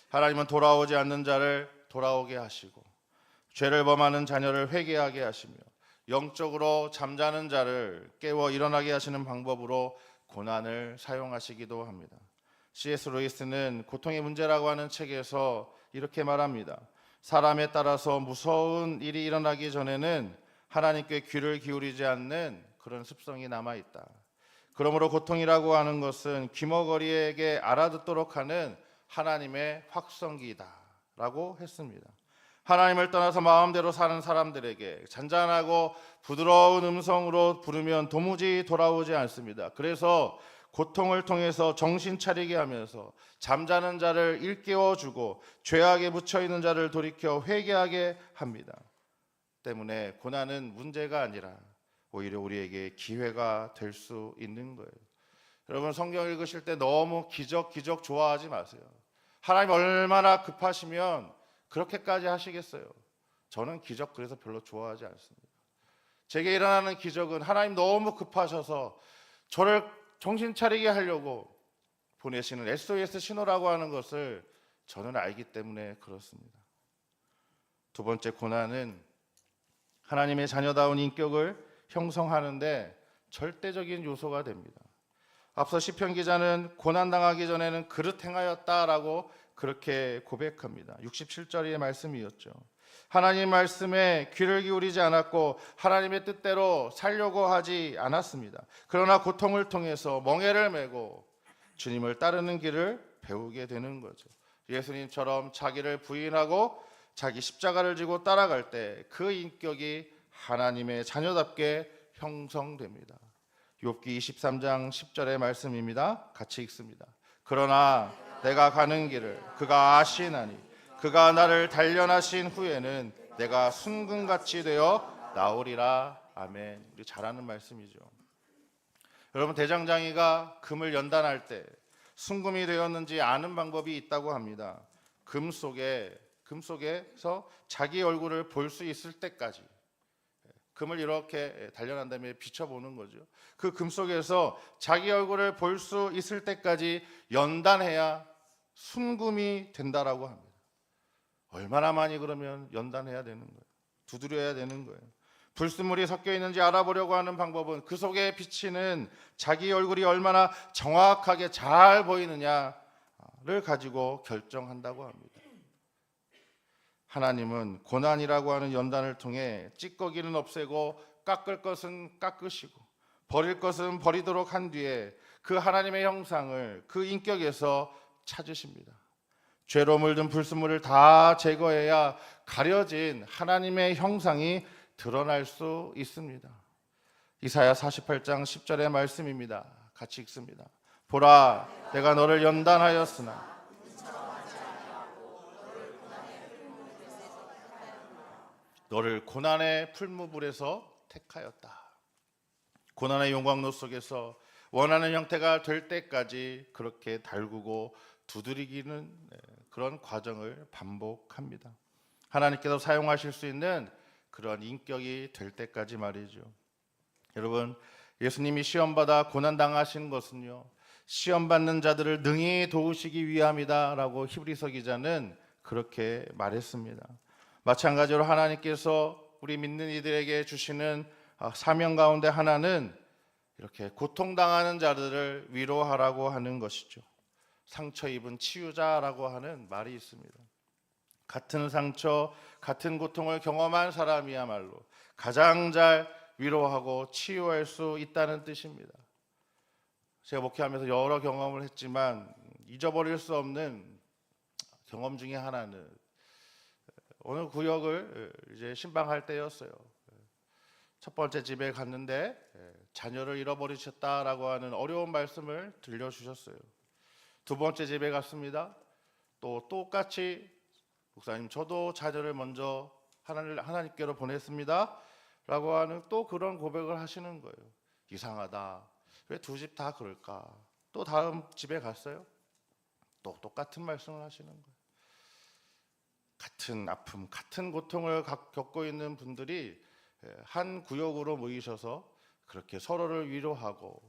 하나님은 돌아오지 않는 자를 돌아오게 하시고 죄를 범하는 자녀를 회개하게 하시며 영적으로 잠자는 자를 깨워 일어나게 하시는 방법으로 고난을 사용하시기도 합니다. C.S. 루이스는 고통의 문제라고 하는 책에서 이렇게 말합니다. 사람에 따라서 무서운 일이 일어나기 전에는 하나님께 귀를 기울이지 않는 그런 습성이 남아있다. 그러므로 고통이라고 하는 것은 귀머거리에게 알아듣도록 하는 하나님의 확성기다 라고 했습니다. 하나님을 떠나서 마음대로 사는 사람들에게 잔잔하고 부드러운 음성으로 부르면 도무지 돌아오지 않습니다. 그래서 고통을 통해서 정신 차리게 하면서 잠자는 자를 일깨워주고 죄악에 묻혀있는 자를 돌이켜 회개하게 합니다. 때문에 고난은 문제가 아니라 오히려 우리에게 기회가 될 수 있는 거예요. 여러분, 성경 읽으실 때 너무 기적 좋아하지 마세요. 하나님 얼마나 급하시면 그렇게까지 하시겠어요? 저는 기적 그래서 별로 좋아하지 않습니다. 제게 일어나는 기적은 하나님 너무 급하셔서 저를 정신 차리게 하려고 보내시는 SOS 신호라고 하는 것을 저는 알기 때문에 그렇습니다. 두 번째, 고난은 하나님의 자녀다운 인격을 형성하는데 절대적인 요소가 됩니다. 앞서 시편 기자는 고난당하기 전에는 그릇 행하였다라고 그렇게 고백합니다. 67절의 말씀이었죠. 하나님 말씀에 귀를 기울이지 않았고 하나님의 뜻대로 살려고 하지 않았습니다. 그러나 고통을 통해서 멍에를 메고 주님을 따르는 길을 배우게 되는 거죠. 예수님처럼 자기를 부인하고 자기 십자가를 지고 따라갈 때 그 인격이 하나님의 자녀답게 형성됩니다. 욥기 23장 10절의 말씀입니다. 같이 읽습니다. 그러나 내가 가는 길을 그가 아시나니 그가 나를 단련하신 후에는 내가 순금같이 되어 나오리라. 아멘. 우리 잘 아는 말씀이죠. 여러분, 대장장이가 금을 연단할 때 순금이 되었는지 아는 방법이 있다고 합니다. 금 속에서 자기 얼굴을 볼 수 있을 때까지 금을 이렇게 단련한 다음에 비춰보는 거죠. 그 금 속에서 자기 얼굴을 볼 수 있을 때까지 연단해야 순금이 된다라고 합니다. 얼마나 많이 그러면 연단해야 되는 거예요. 두드려야 되는 거예요. 불순물이 섞여 있는지 알아보려고 하는 방법은 그 속에 비치는 자기 얼굴이 얼마나 정확하게 잘 보이느냐를 가지고 결정한다고 합니다. 하나님은 고난이라고 하는 연단을 통해 찌꺼기는 없애고 깎을 것은 깎으시고 버릴 것은 버리도록 한 뒤에 그 하나님의 형상을 그 인격에서 찾으십니다. 죄로 물든 불순물을 다 제거해야 가려진 하나님의 형상이 드러날 수 있습니다. 이사야 48장 10절의 말씀입니다. 같이 읽습니다. 보라, 내가 너를 연단하였으나 너를 고난의 풀무불에서 택하였다. 고난의 용광로 속에서 원하는 형태가 될 때까지 그렇게 달구고 두드리기는 그런 과정을 반복합니다. 하나님께서 사용하실 수 있는 그런 인격이 될 때까지 말이죠. 여러분, 예수님이 시험받아 고난당하신 것은요, 시험받는 자들을 능히 도우시기 위함이다라고 히브리서 기자는 그렇게 말했습니다. 마찬가지로 하나님께서 우리 믿는 이들에게 주시는 사명 가운데 하나는 이렇게 고통당하는 자들을 위로하라고 하는 것이죠. 상처 입은 치유자라고 하는 말이 있습니다. 같은 상처, 같은 고통을 경험한 사람이야말로 가장 잘 위로하고 치유할 수 있다는 뜻입니다. 제가 목회하면서 여러 경험을 했지만 잊어버릴 수 없는 경험 중에 하나는 오늘 구역을 이제 신방할 때였어요. 첫 번째 집에 갔는데 자녀를 잃어버리셨다라고 하는 어려운 말씀을 들려주셨어요. 두 번째 집에 갔습니다. 또 똑같이 목사님, 저도 자녀를 먼저 하나님께로 보냈습니다 라고 하는 또 그런 고백을 하시는 거예요. 이상하다. 왜 두 집 다 그럴까? 또 다음 집에 갔어요. 또 똑같은 말씀을 하시는 거예요. 같은 아픔, 같은 고통을 겪고 있는 분들이 한 구역으로 모이셔서 그렇게 서로를 위로하고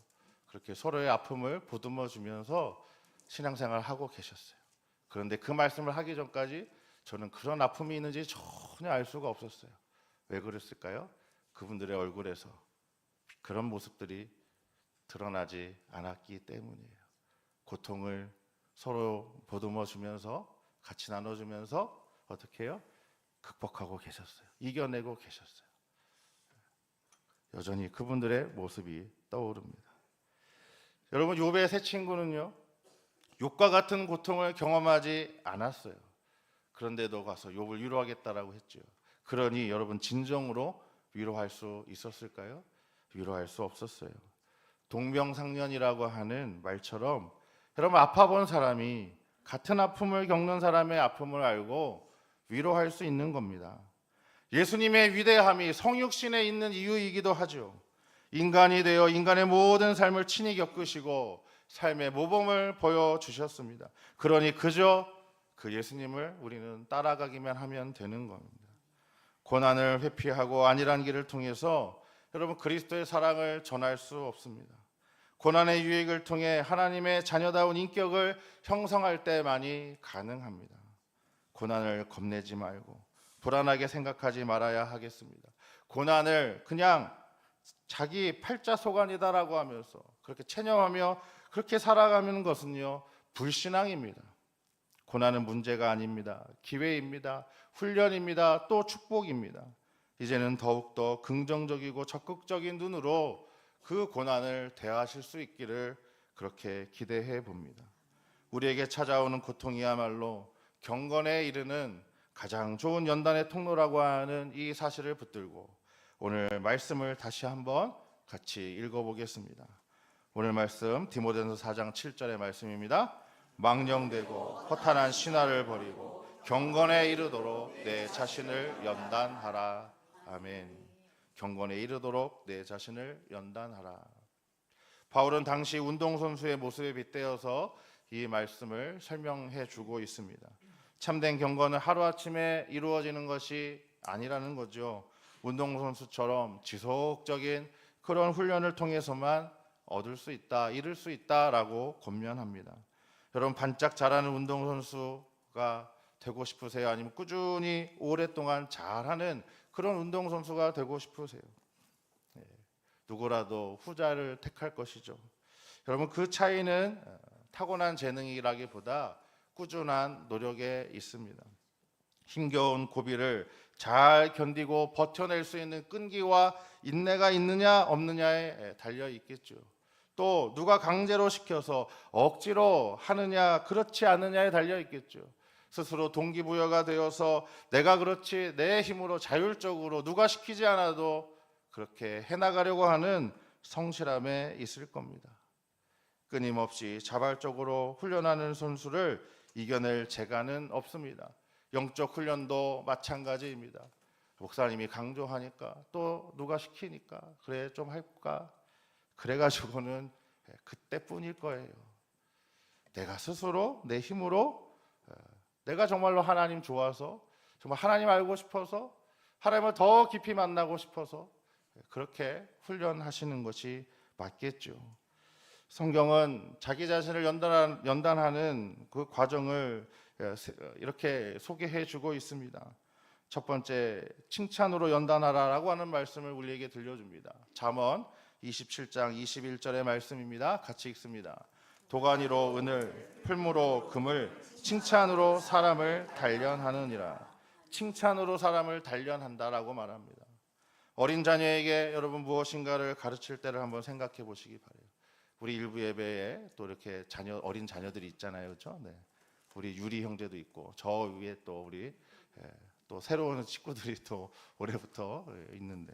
그렇게 서로의 아픔을 보듬어 주면서 신앙생활을 하고 계셨어요. 그런데 그 말씀을 하기 전까지 저는 그런 아픔이 있는지 전혀 알 수가 없었어요. 왜 그랬을까요? 그분들의 얼굴에서 그런 모습들이 드러나지 않았기 때문이에요. 고통을 서로 보듬어 주면서 같이 나눠주면서 어떻게 해요? 극복하고 계셨어요. 이겨내고 계셨어요. 여전히 그분들의 모습이 떠오릅니다. 여러분, 욥의 세 친구는요, 욥과 같은 고통을 경험하지 않았어요. 그런데도 가서 욥을 위로하겠다라고 했죠. 그러니 여러분, 진정으로 위로할 수 있었을까요? 위로할 수 없었어요. 동병상련이라고 하는 말처럼 여러분, 아파본 사람이 같은 아픔을 겪는 사람의 아픔을 알고 위로할 수 있는 겁니다. 예수님의 위대함이 성육신에 있는 이유이기도 하죠. 인간이 되어 인간의 모든 삶을 친히 겪으시고 삶의 모범을 보여주셨습니다. 그러니 그저 그 예수님을 우리는 따라가기만 하면 되는 겁니다. 고난을 회피하고 안일한 길을 통해서 여러분, 그리스도의 사랑을 전할 수 없습니다. 고난의 유익을 통해 하나님의 자녀다운 인격을 형성할 때만이 가능합니다. 고난을 겁내지 말고 불안하게 생각하지 말아야 하겠습니다. 고난을 그냥 자기 팔자소관이다라고 하면서 그렇게 체념하며 그렇게 살아가는 것은요, 불신앙입니다. 고난은 문제가 아닙니다. 기회입니다. 훈련입니다. 또 축복입니다. 이제는 더욱더 긍정적이고 적극적인 눈으로 그 고난을 대하실 수 있기를 그렇게 기대해 봅니다. 우리에게 찾아오는 고통이야말로 경건에 이르는 가장 좋은 연단의 통로라고 하는 이 사실을 붙들고 오늘 말씀을 다시 한번 같이 읽어보겠습니다. 오늘 말씀 디모데전서 4장 7절의 말씀입니다. 망령되고 허탄한 신화를 버리고 경건에 이르도록 내 자신을 연단하라. 아멘. 경건에 이르도록 내 자신을 연단하라. 바울은 당시 운동선수의 모습에 빗대어서 이 말씀을 설명해 주고 있습니다. 참된 경건은 하루아침에 이루어지는 것이 아니라는 거죠. 운동선수처럼 지속적인 그런 훈련을 통해서만 얻을 수 있다, 이룰 수 있다라고 권면합니다. 여러분, 반짝 잘하는 운동선수가 되고 싶으세요? 아니면 꾸준히 오랫동안 잘하는 그런 운동선수가 되고 싶으세요? 누구라도 후자를 택할 것이죠. 여러분, 그 차이는 타고난 재능이라기보다 꾸준한 노력에 있습니다. 힘겨운 고비를 잘 견디고 버텨낼 수 있는 끈기와 인내가 있느냐 없느냐에 달려 있겠죠. 또 누가 강제로 시켜서 억지로 하느냐 그렇지 않느냐에 달려 있겠죠. 스스로 동기부여가 되어서 내가 그렇지 내 힘으로 자율적으로 누가 시키지 않아도 그렇게 해나가려고 하는 성실함에 있을 겁니다. 끊임없이 자발적으로 훈련하는 선수를 이겨낼 재간은 없습니다. 영적 훈련도 마찬가지입니다. 목사님이 강조하니까 또 누가 시키니까 그래 좀 할까? 그래가지고는 그때뿐일 거예요. 내가 스스로 내 힘으로 내가 정말로 하나님 좋아서, 정말 하나님 알고 싶어서, 하나님을 더 깊이 만나고 싶어서 그렇게 훈련하시는 것이 맞겠죠. 성경은 자기 자신을 연단하는 그 과정을 이렇게 소개해 주고 있습니다. 첫 번째, 칭찬으로 연단하라라고 하는 말씀을 우리에게 들려줍니다. 잠언 27장 21절의 말씀입니다. 같이 읽습니다. 도가니로 은을, 풀무로 금을, 칭찬으로 사람을 단련하느니라. 칭찬으로 사람을 단련한다라고 말합니다. 어린 자녀에게 여러분 무엇인가를 가르칠 때를 한번 생각해 보시기 바래요. 우리 일부 예배에 또 이렇게 어린 자녀들이 있잖아요, 그렇죠? 네. 우리 유리 형제도 있고 저 위에 또 우리 또 새로운 친구들이 또 올해부터 있는데,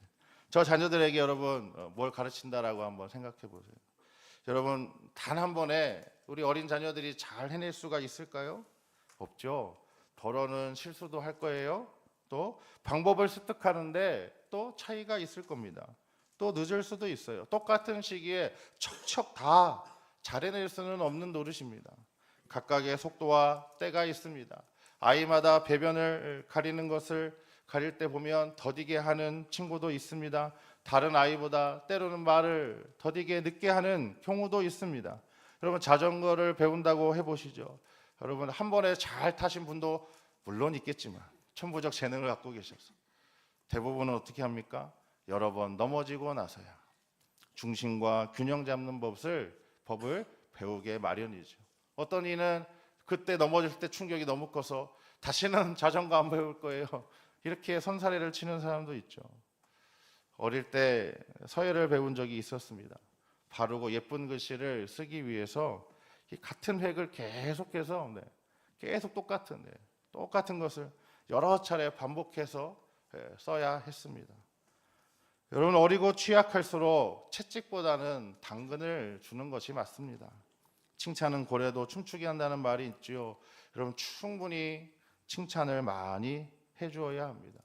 저 자녀들에게 여러분 뭘 가르친다라고 한번 생각해 보세요. 여러분 단 한 번에 우리 어린 자녀들이 잘 해낼 수가 있을까요? 없죠. 덜어는 실수도 할 거예요. 또 방법을 습득하는데 또 차이가 있을 겁니다. 또 늦을 수도 있어요. 똑같은 시기에 척척 다 잘해낼 수는 없는 노릇입니다. 각각의 속도와 때가 있습니다. 아이마다 배변을 가리는 것을 가릴 때 보면 더디게 하는 친구도 있습니다. 다른 아이보다 때로는 말을 더디게 늦게 하는 경우도 있습니다. 여러분 자전거를 배운다고 해보시죠. 여러분 한 번에 잘 타신 분도 물론 있겠지만 천부적 재능을 갖고 계셔서 대부분은 어떻게 합니까? 여러 번 넘어지고 나서야 중심과 균형 잡는 법을 배우게 마련이죠. 어떤 이는 그때 넘어질 때 충격이 너무 커서 다시는 자전거 안 배울 거예요, 이렇게 선사례를 치는 사람도 있죠. 어릴 때 서예를 배운 적이 있었습니다. 바르고 예쁜 글씨를 쓰기 위해서 같은 획을 계속해서 계속 똑같은 것을 여러 차례 반복해서 써야 했습니다. 여러분 어리고 취약할수록 채찍보다는 당근을 주는 것이 맞습니다. 칭찬은 고래도 춤추게 한다는 말이 있지요. 여러분 충분히 칭찬을 많이 해주어야 합니다.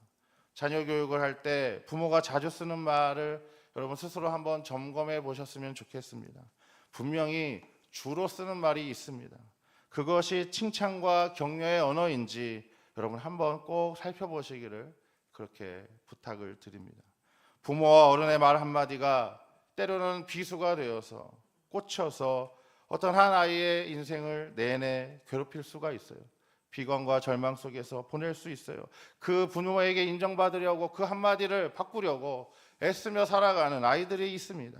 자녀 교육을 할 때 부모가 자주 쓰는 말을 여러분 스스로 한번 점검해 보셨으면 좋겠습니다. 분명히 주로 쓰는 말이 있습니다. 그것이 칭찬과 격려의 언어인지 여러분 한번 꼭 살펴보시기를 그렇게 부탁을 드립니다. 부모와 어른의 말 한마디가 때로는 비수가 되어서 꽂혀서 어떤 한 아이의 인생을 내내 괴롭힐 수가 있어요. 비관과 절망 속에서 보낼 수 있어요. 그 부모에게 인정받으려고 그 한마디를 바꾸려고 애쓰며 살아가는 아이들이 있습니다.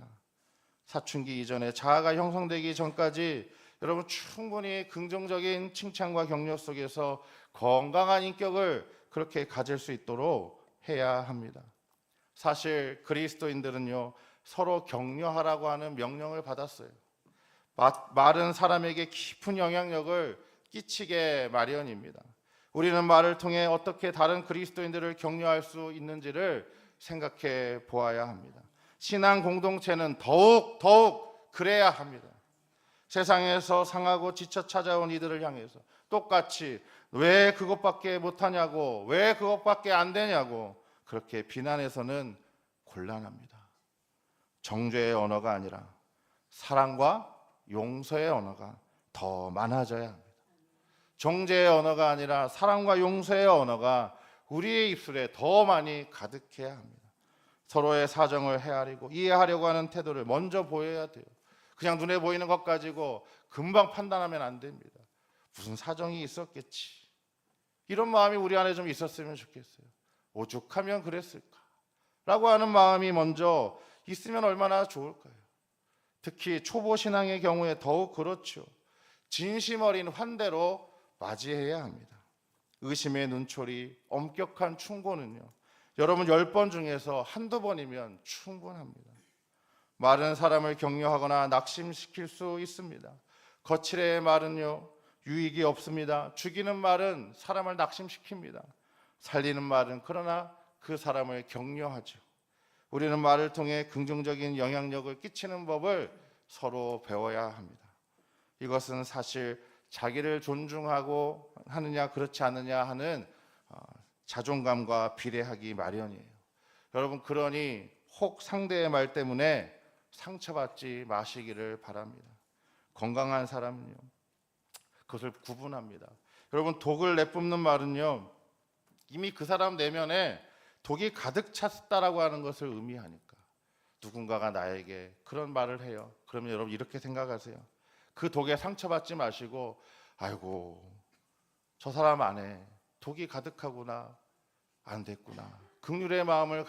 사춘기 이전에 자아가 형성되기 전까지 여러분 충분히 긍정적인 칭찬과 격려 속에서 건강한 인격을 그렇게 가질 수 있도록 해야 합니다. 사실 그리스도인들은요 서로 격려하라고 하는 명령을 받았어요. 말은 사람에게 깊은 영향력을 끼치게 마련입니다. 우리는 말을 통해 어떻게 다른 그리스도인들을 격려할 수 있는지를 생각해 보아야 합니다. 신앙 공동체는 더욱 그래야 합니다. 세상에서 상하고 지쳐 찾아온 이들을 향해서 똑같이 왜 그것밖에 못하냐고, 왜 그것밖에 안 되냐고 그렇게 비난해서는 곤란합니다. 정죄의 언어가 아니라 사랑과 용서의 언어가 더 많아져야 합니다. 정죄의 언어가 아니라 사랑과 용서의 언어가 우리의 입술에 더 많이 가득해야 합니다. 서로의 사정을 헤아리고 이해하려고 하는 태도를 먼저 보여야 돼요. 그냥 눈에 보이는 것 가지고 금방 판단하면 안 됩니다. 무슨 사정이 있었겠지, 이런 마음이 우리 안에 좀 있었으면 좋겠어요. 오죽하면 그랬을까 라고 하는 마음이 먼저 있으면 얼마나 좋을까요? 특히 초보 신앙의 경우에 더욱 그렇죠. 진심 어린 환대로 맞이해야 합니다. 의심의 눈초리, 엄격한 충고는요 여러분 10번 중에서 한두 번이면 충분합니다. 말은 사람을 격려하거나 낙심시킬 수 있습니다. 거칠의 말은요 유익이 없습니다. 죽이는 말은 사람을 낙심시킵니다. 살리는 말은 그러나 그 사람을 격려하죠. 우리는 말을 통해 긍정적인 영향력을 끼치는 법을 서로 배워야 합니다. 이것은 사실 자기를 존중하고 하느냐 그렇지 않느냐 하는 자존감과 비례하기 마련이에요. 여러분 그러니 혹 상대의 말 때문에 상처받지 마시기를 바랍니다. 건강한 사람은요 그것을 구분합니다. 여러분, 독을 내뿜는 말은요, 이미 그 사람 내면에 독이 가득 찼다라고 하는 것을 의미하니까. 누군가가 나에게 그런 말을 해요. 그러면 여러분 이렇게 생각하세요. 그 독에 상처받지 마시고, 아이고 저 사람 안에 독이 가득하구나, 안 됐구나. 긍휼의 마음을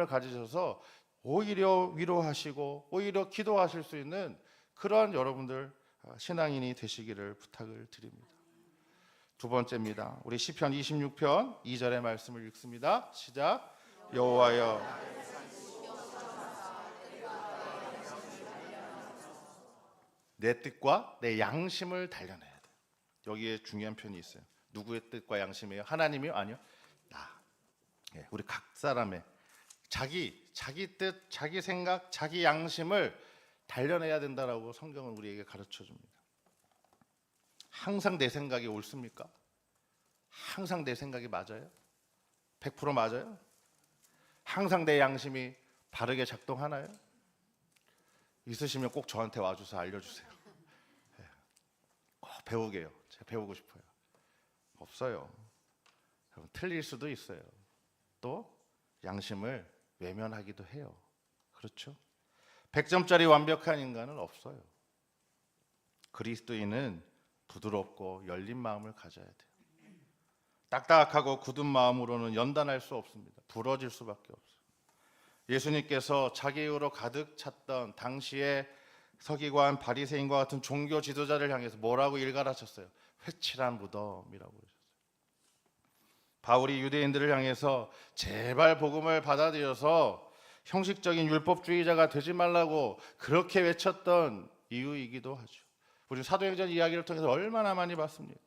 가지셔서 오히려 위로하시고 오히려 기도하실 수 있는 그러한 여러분들 신앙인이 되시기를 부탁을 드립니다. 두 번째입니다. 우리 시편 26편 2절의 말씀을 읽습니다. 시작. 여호와여, 내 뜻과 내 양심을 단련해야 돼. 여기에 중요한 표현이 있어요. 누구의 뜻과 양심이에요? 하나님이요? 아니요. 나. 우리 각 사람의 자기 뜻, 자기 생각, 자기 양심을 단련해야 된다라고 성경은 우리에게 가르쳐 줍니다. 항상 내 생각이 옳습니까? 항상 내 생각이 맞아요? 100% 맞아요? 항상 내 양심이 바르게 작동하나요? 있으시면 꼭 저한테 와줘서 알려주세요. 꼭 배우게요. 제가 배우고 싶어요. 없어요. 틀릴 수도 있어요. 또 양심을 외면하기도 해요. 그렇죠? 100점짜리 완벽한 인간은 없어요. 그리스도인은 부드럽고 열린 마음을 가져야 돼요. 딱딱하고 굳은 마음으로는 연단할 수 없습니다. 부러질 수밖에 없어요. 예수님께서 자기 의로 가득 찼던 당시의 서기관, 바리새인과 같은 종교 지도자를 향해서 뭐라고 일갈하셨어요? 회칠한 무덤이라고 그러셨어요. 바울이 유대인들을 향해서 제발 복음을 받아들여서 형식적인 율법주의자가 되지 말라고 그렇게 외쳤던 이유이기도 하죠. 우리 사도행전 이야기를 통해서 얼마나 많이 봤습니까?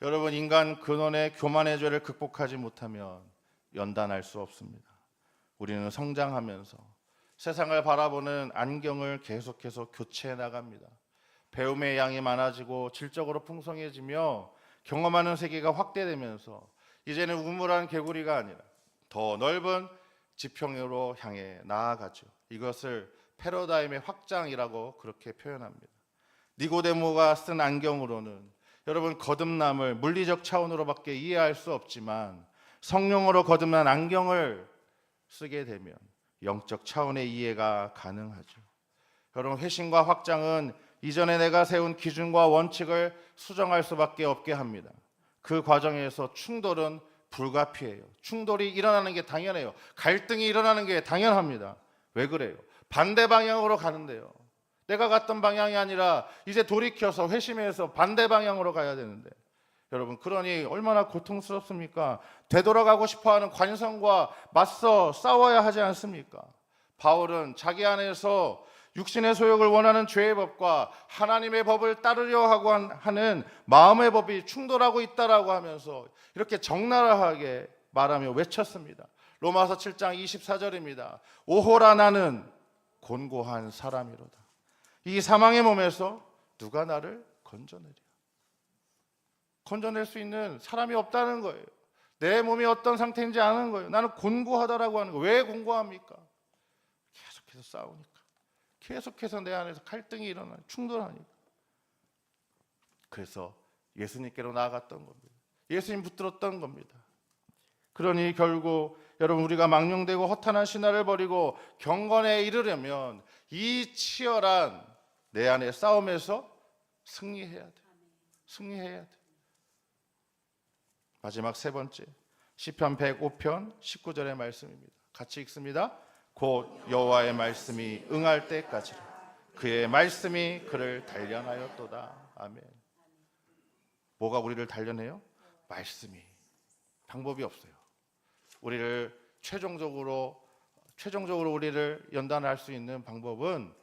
여러분, 인간 근원의 교만의 죄를 극복하지 못하면 연단할 수 없습니다. 우리는 성장하면서 세상을 바라보는 안경을 계속해서 교체해 나갑니다. 배움의 양이 많아지고 질적으로 풍성해지며 경험하는 세계가 확대되면서 이제는 우물한 개구리가 아니라 더 넓은 지평으로 향해 나아가죠. 이것을 패러다임의 확장이라고 그렇게 표현합니다. 니고데모가 쓴 안경으로는 여러분 거듭남을 물리적 차원으로밖에 이해할 수 없지만 성령으로 거듭난 안경을 쓰게 되면 영적 차원의 이해가 가능하죠. 여러분, 회심과 확장은 이전에 내가 세운 기준과 원칙을 수정할 수밖에 없게 합니다. 그 과정에서 충돌은 불가피해요. 충돌이 일어나는 게 당연해요. 갈등이 일어나는 게 당연합니다. 왜 그래요? 반대 방향으로 가는데요. 내가 갔던 방향이 아니라 이제 돌이켜서 회심해서 반대 방향으로 가야 되는데, 여러분, 그러니 얼마나 고통스럽습니까? 되돌아가고 싶어하는 관성과 맞서 싸워야 하지 않습니까? 바울은 자기 안에서 육신의 소욕을 원하는 죄의 법과 하나님의 법을 따르려 하고 하는 마음의 법이 충돌하고 있다라고 하면서 이렇게 적나라하게 말하며 외쳤습니다. 로마서 7장 24절입니다. 오호라, 나는 곤고한 사람이로다. 이 사망의 몸에서 누가 나를 건져내랴. 건져낼 수 있는 사람이 없다는 거예요. 내 몸이 어떤 상태인지 아는 거예요. 나는 곤고하다라고 하는 거예요. 왜 곤고합니까? 계속해서 싸우니까. 계속해서 내 안에서 갈등이 일어나요. 충돌하니까. 그래서 예수님께로 나아갔던 겁니다. 예수님 붙들었던 겁니다. 그러니 결국 여러분, 우리가 망령되고 허탄한 신화를 버리고 경건에 이르려면 이 치열한 내 안의 싸움에서 승리해야 돼. 승리해야 돼. 마지막 세 번째, 시편 105편 19절의 말씀입니다. 같이 읽습니다. 곧 여호와의 말씀이 응할 때까지라. 그의 말씀이 그를 단련하였도다. 아멘. 뭐가 우리를 단련해요? 말씀이. 방법이 없어요. 우리를 최종적으로 우리를 연단할 수 있는 방법은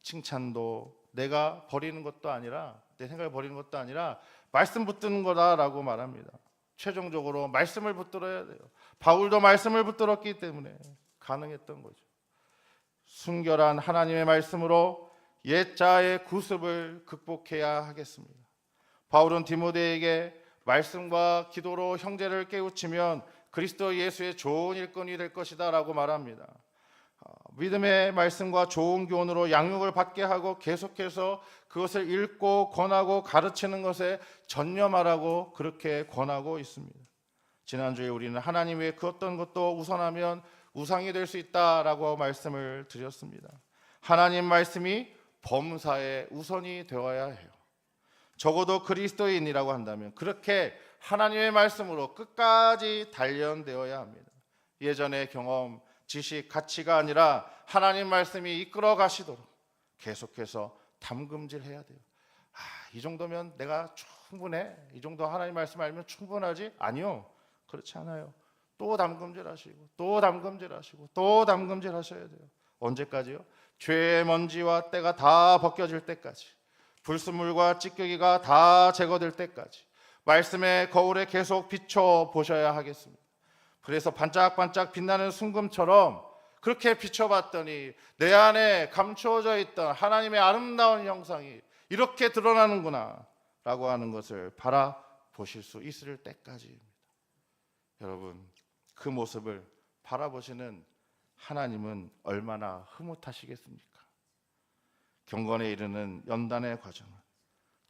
칭찬도 내가 버리는 것도 아니라, 내 생각을 버리는 것도 아니라 말씀 붙드는 거다라고 말합니다. 최종적으로 말씀을 붙들어야 돼요. 바울도 말씀을 붙들었기 때문에 가능했던 거죠. 순결한 하나님의 말씀으로 옛자의 구습을 극복해야 하겠습니다. 바울은 디모데에게 말씀과 기도로 형제를 깨우치면 그리스도 예수의 좋은 일꾼이 될 것이다 라고 말합니다. 믿음의 말씀과 좋은 교훈으로 양육을 받게 하고 계속해서 그것을 읽고 권하고 가르치는 것에 전념하라고 그렇게 권하고 있습니다. 지난주에 우리는 하나님 외에 그 어떤 것도 우선하면 우상이 될 수 있다라고 말씀을 드렸습니다. 하나님 말씀이 범사의 우선이 되어야 해요. 적어도 그리스도인이라고 한다면 그렇게 하나님의 말씀으로 끝까지 단련되어야 합니다. 예전의 경험, 지식, 가치가 아니라 하나님 말씀이 이끌어 가시도록 계속해서 담금질해야 돼요. 이 정도면 내가 충분해. 이 정도 하나님 말씀 알면 충분하지? 아니요. 그렇지 않아요. 또 담금질하시고 또 담금질하시고 또 담금질하셔야 돼요. 언제까지요? 죄의 먼지와 때가 다 벗겨질 때까지, 불순물과 찌꺼기가 다 제거될 때까지 말씀의 거울에 계속 비춰 보셔야 하겠습니다. 그래서 반짝반짝 빛나는 순금처럼 그렇게 비춰봤더니 내 안에 감추어져 있던 하나님의 아름다운 형상이 이렇게 드러나는구나 라고 하는 것을 바라보실 수 있을 때까지입니다. 여러분, 그 모습을 바라보시는 하나님은 얼마나 흐뭇하시겠습니까? 경건에 이르는 연단의 과정은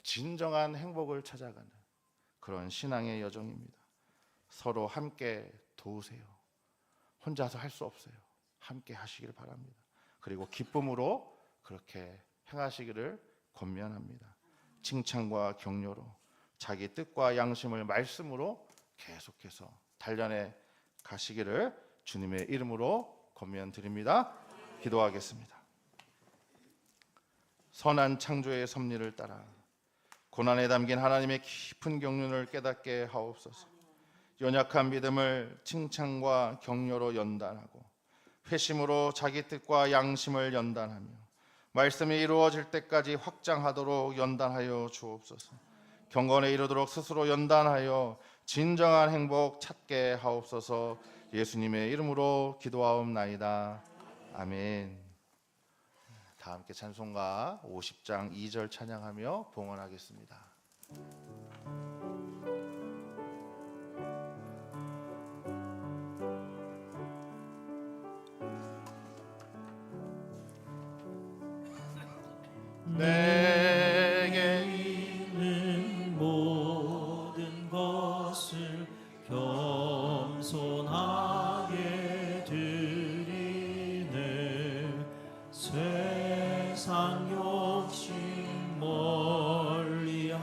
진정한 행복을 찾아가는 그런 신앙의 여정입니다. 서로 함께 도우세요. 혼자서 할 수 없어요. 함께 하시길 바랍니다. 그리고 기쁨으로 그렇게 행하시기를 권면합니다. 칭찬과 격려로 자기 뜻과 양심을 말씀으로 계속해서 단련해 가시기를 주님의 이름으로 권면드립니다. 기도하겠습니다. 선한 창조의 섭리를 따라 고난에 담긴 하나님의 깊은 경륜을 깨닫게 하옵소서. 연약한 믿음을 칭찬과 격려로 연단하고 회심으로 자기 뜻과 양심을 연단하며 말씀이 이루어질 때까지 확장하도록 연단하여 주옵소서. 경건에 이르도록 스스로 연단하여 진정한 행복 찾게 하옵소서. 예수님의 이름으로 기도하옵나이다. 아멘. 다 함께 찬송가 50장 2절 찬양하며 봉헌하겠습니다. 내게 있는 모든 것을 겸손하게 드리네. 세상 욕심 멀리하니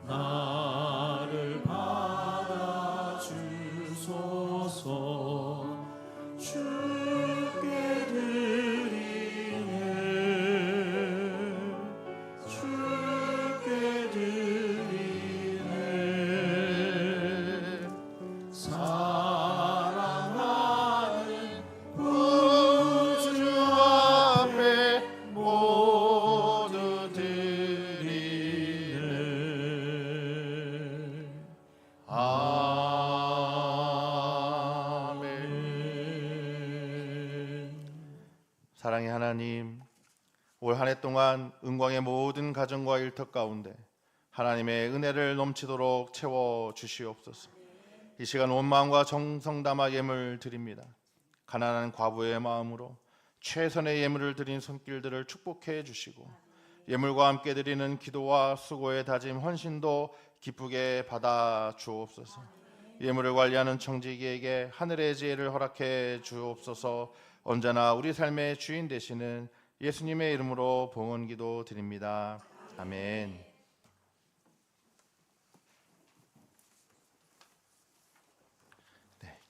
나를 받아주소서. 주께 드리네. 주께 드리네. 사랑하는 구주 앞에 모두 드리네. 아멘. 사랑의 하나님, 올 한 해 동안 은광의 모든 가정과 일터 가운데 하나님의 은혜를 넘치도록 채워 주시옵소서. 이 시간 온 마음과 정성 담아 예물 드립니다. 가난한 과부의 마음으로 최선의 예물을 드린 손길들을 축복해 주시고 예물과 함께 드리는 기도와 수고의 다짐 헌신도 기쁘게 받아 주옵소서. 예물을 관리하는 청지기에게 하늘의 지혜를 허락해 주옵소서. 언제나 우리 삶의 주인 되시는 예수님의 이름으로 봉헌기도 드립니다. 아멘.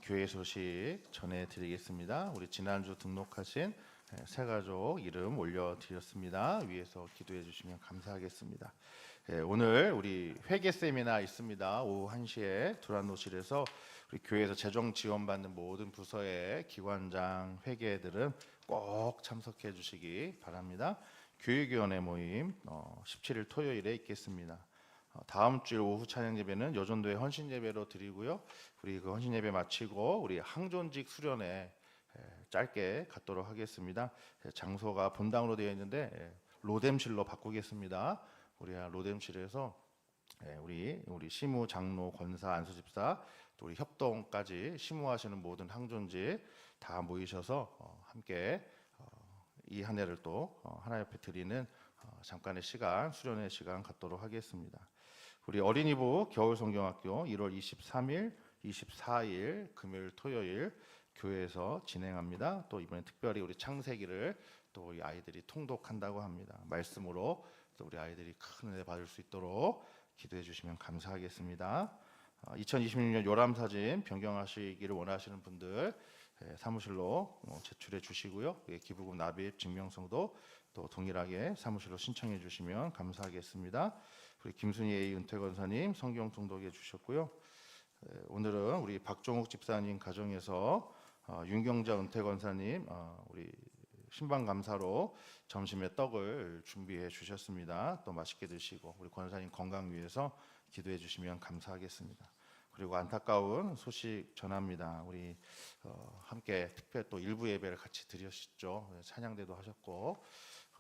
교회 소식 전해드리겠습니다. 우리 지난주 등록하신 새 가족 이름 올려드렸습니다. 위에서 기도해 주시면 감사하겠습니다. 오늘 우리 회계 세미나 있습니다. 오후 1시에 두란노실에서 우리 교회에서 재정 지원받는 모든 부서의 기관장 회계들은 꼭 참석해 주시기 바랍니다. 교육위원회 모임 17일 토요일에 있겠습니다. 다음 주일 오후 찬양 예배는 여전도의 헌신 예배로 드리고요. 우리 그 헌신 예배 마치고 우리 항존직 수련회 짧게 갖도록 하겠습니다. 장소가 본당으로 되어 있는데 로뎀실로 바꾸겠습니다. 우리 로뎀실에서 우리 시무 장로 권사 안수집사 또 우리 협동까지 시무하시는 모든 항존지 다 모이셔서 함께 이 한 해를 또 하나님 앞에 드리는 잠깐의 시간, 수련의 시간 갖도록 하겠습니다. 우리 어린이부 겨울성경학교 1월 23일, 24일 금요일, 토요일 교회에서 진행합니다. 또 이번에 특별히 우리 창세기를 또 우리 아이들이 통독한다고 합니다. 말씀으로 또 우리 아이들이 큰 은혜 받을 수 있도록 기도해 주시면 감사하겠습니다. 2026년 요람사진 변경하시기를 원하시는 분들 사무실로 제출해 주시고요. 기부금 납입 증명서도 또 동일하게 사무실로 신청해 주시면 감사하겠습니다. 우리 김순희 A 은퇴 권사님 성경 통독해 주셨고요. 오늘은 우리 박종욱 집사님 가정에서 윤경자 은퇴 권사님 우리 신방 감사로 점심에 떡을 준비해 주셨습니다. 또 맛있게 드시고 우리 권사님 건강 위해서 기도해 주시면 감사하겠습니다. 그리고 안타까운 소식 전합니다. 우리 함께 특별 또 일부 예배를 같이 드렸죠. 찬양대도 하셨고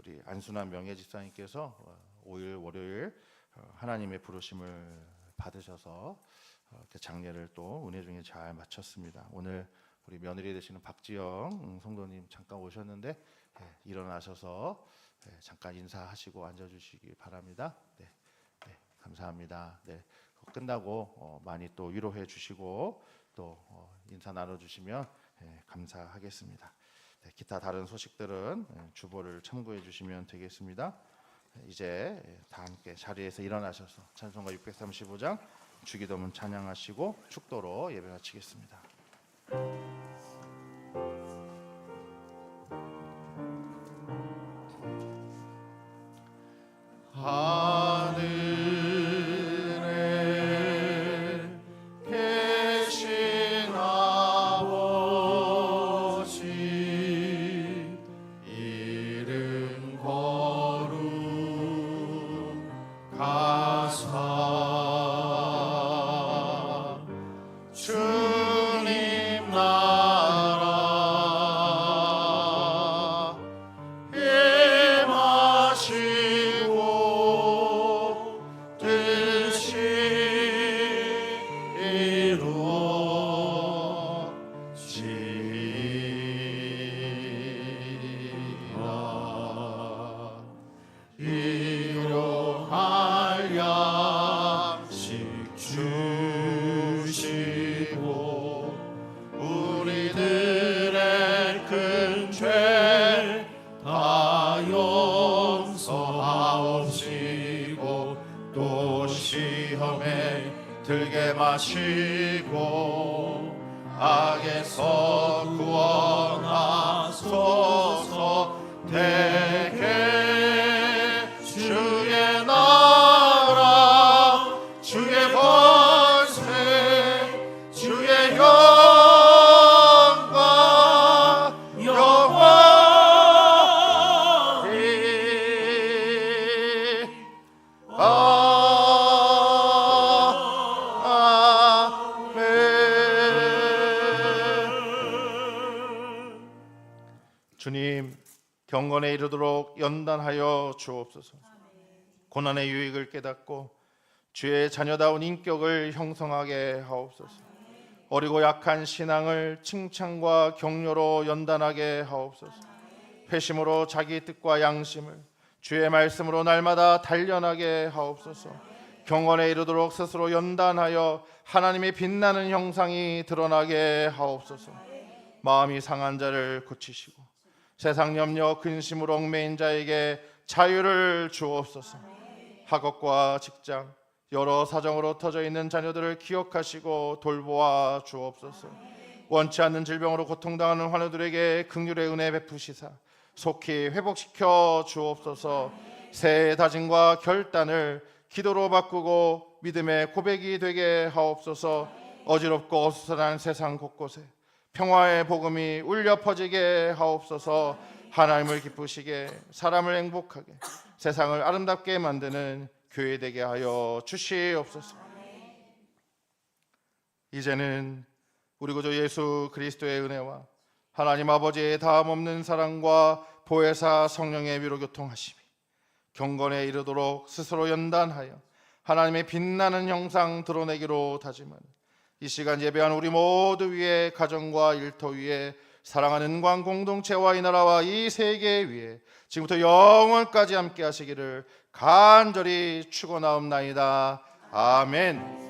우리 안순환 명예집사님께서 5일 월요일 하나님의 부르심을 받으셔서 장례를 또 은혜 중에 잘 마쳤습니다. 오늘 우리 며느리 되시는 박지영 성도님 잠깐 오셨는데 일어나셔서 잠깐 인사하시고 앉아주시기 바랍니다. 네, 감사합니다. 끝나고 많이 또 위로해 주시고 또 인사 나눠주시면 감사하겠습니다. 기타 다른 소식들은 주보를 참고해 주시면 되겠습니다. 이제 다 함께 자리에서 일어나셔서 찬송가 635장 주기도문 찬양하시고 축도로 예배 마치겠습니다. 하늘에 계신 아버지 이름 거룩하사 주님 나라 임하시고 뜻이 이루어지리라. 일용할 양식 주시고 우리들의 큰 죄 다 용서하옵시고 또 시험에 들게 마시고 악에서 구원하소서. 대개 주의 나라 주의 권세 주의 영광 영원히 아멘. 주님 경건에 이르도록 연단하여 주옵소서. 고난의 유익을 깨닫고 주의 자녀다운 인격을 형성하게 하옵소서. 어리고 약한 신앙을 칭찬과 격려로 연단하게 하옵소서. 회심으로 자기 뜻과 양심을 주의 말씀으로 날마다 단련하게 하옵소서. 경건에 이르도록 스스로 연단하여 하나님의 빛나는 형상이 드러나게 하옵소서. 마음이 상한 자를 고치시고 세상 염려 근심으로 얽매인 자에게 자유를 주옵소서. 학업과 직장 여러 사정으로 터져 있는 자녀들을 기억하시고 돌보아 주옵소서. 원치 않는 질병으로 고통당하는 환우들에게 긍휼의 은혜 베푸시사 속히 회복시켜 주옵소서. 새해 다짐과 결단을 기도로 바꾸고 믿음의 고백이 되게 하옵소서. 어지럽고 어수선한 세상 곳곳에 평화의 복음이 울려 퍼지게 하옵소서. 하나님을 기쁘시게 사람을 행복하게 세상을 아름답게 만드는 교회 되게 하여 주시옵소서. 이제는 우리 구주 예수 그리스도의 은혜와 하나님 아버지의 다함없는 사랑과 보혜사 성령의 위로 교통하심이 경건에 이르도록 스스로 연단하여 하나님의 빛나는 형상 드러내기로 다짐하는 이 시간 예배한 우리 모두 위에, 가정과 일터 위에, 사랑하는 은광 공동체와 이 나라와 이 세계 위에 지금부터 영원까지 함께 하시기를 간절히 축원하옵나이다. 아멘.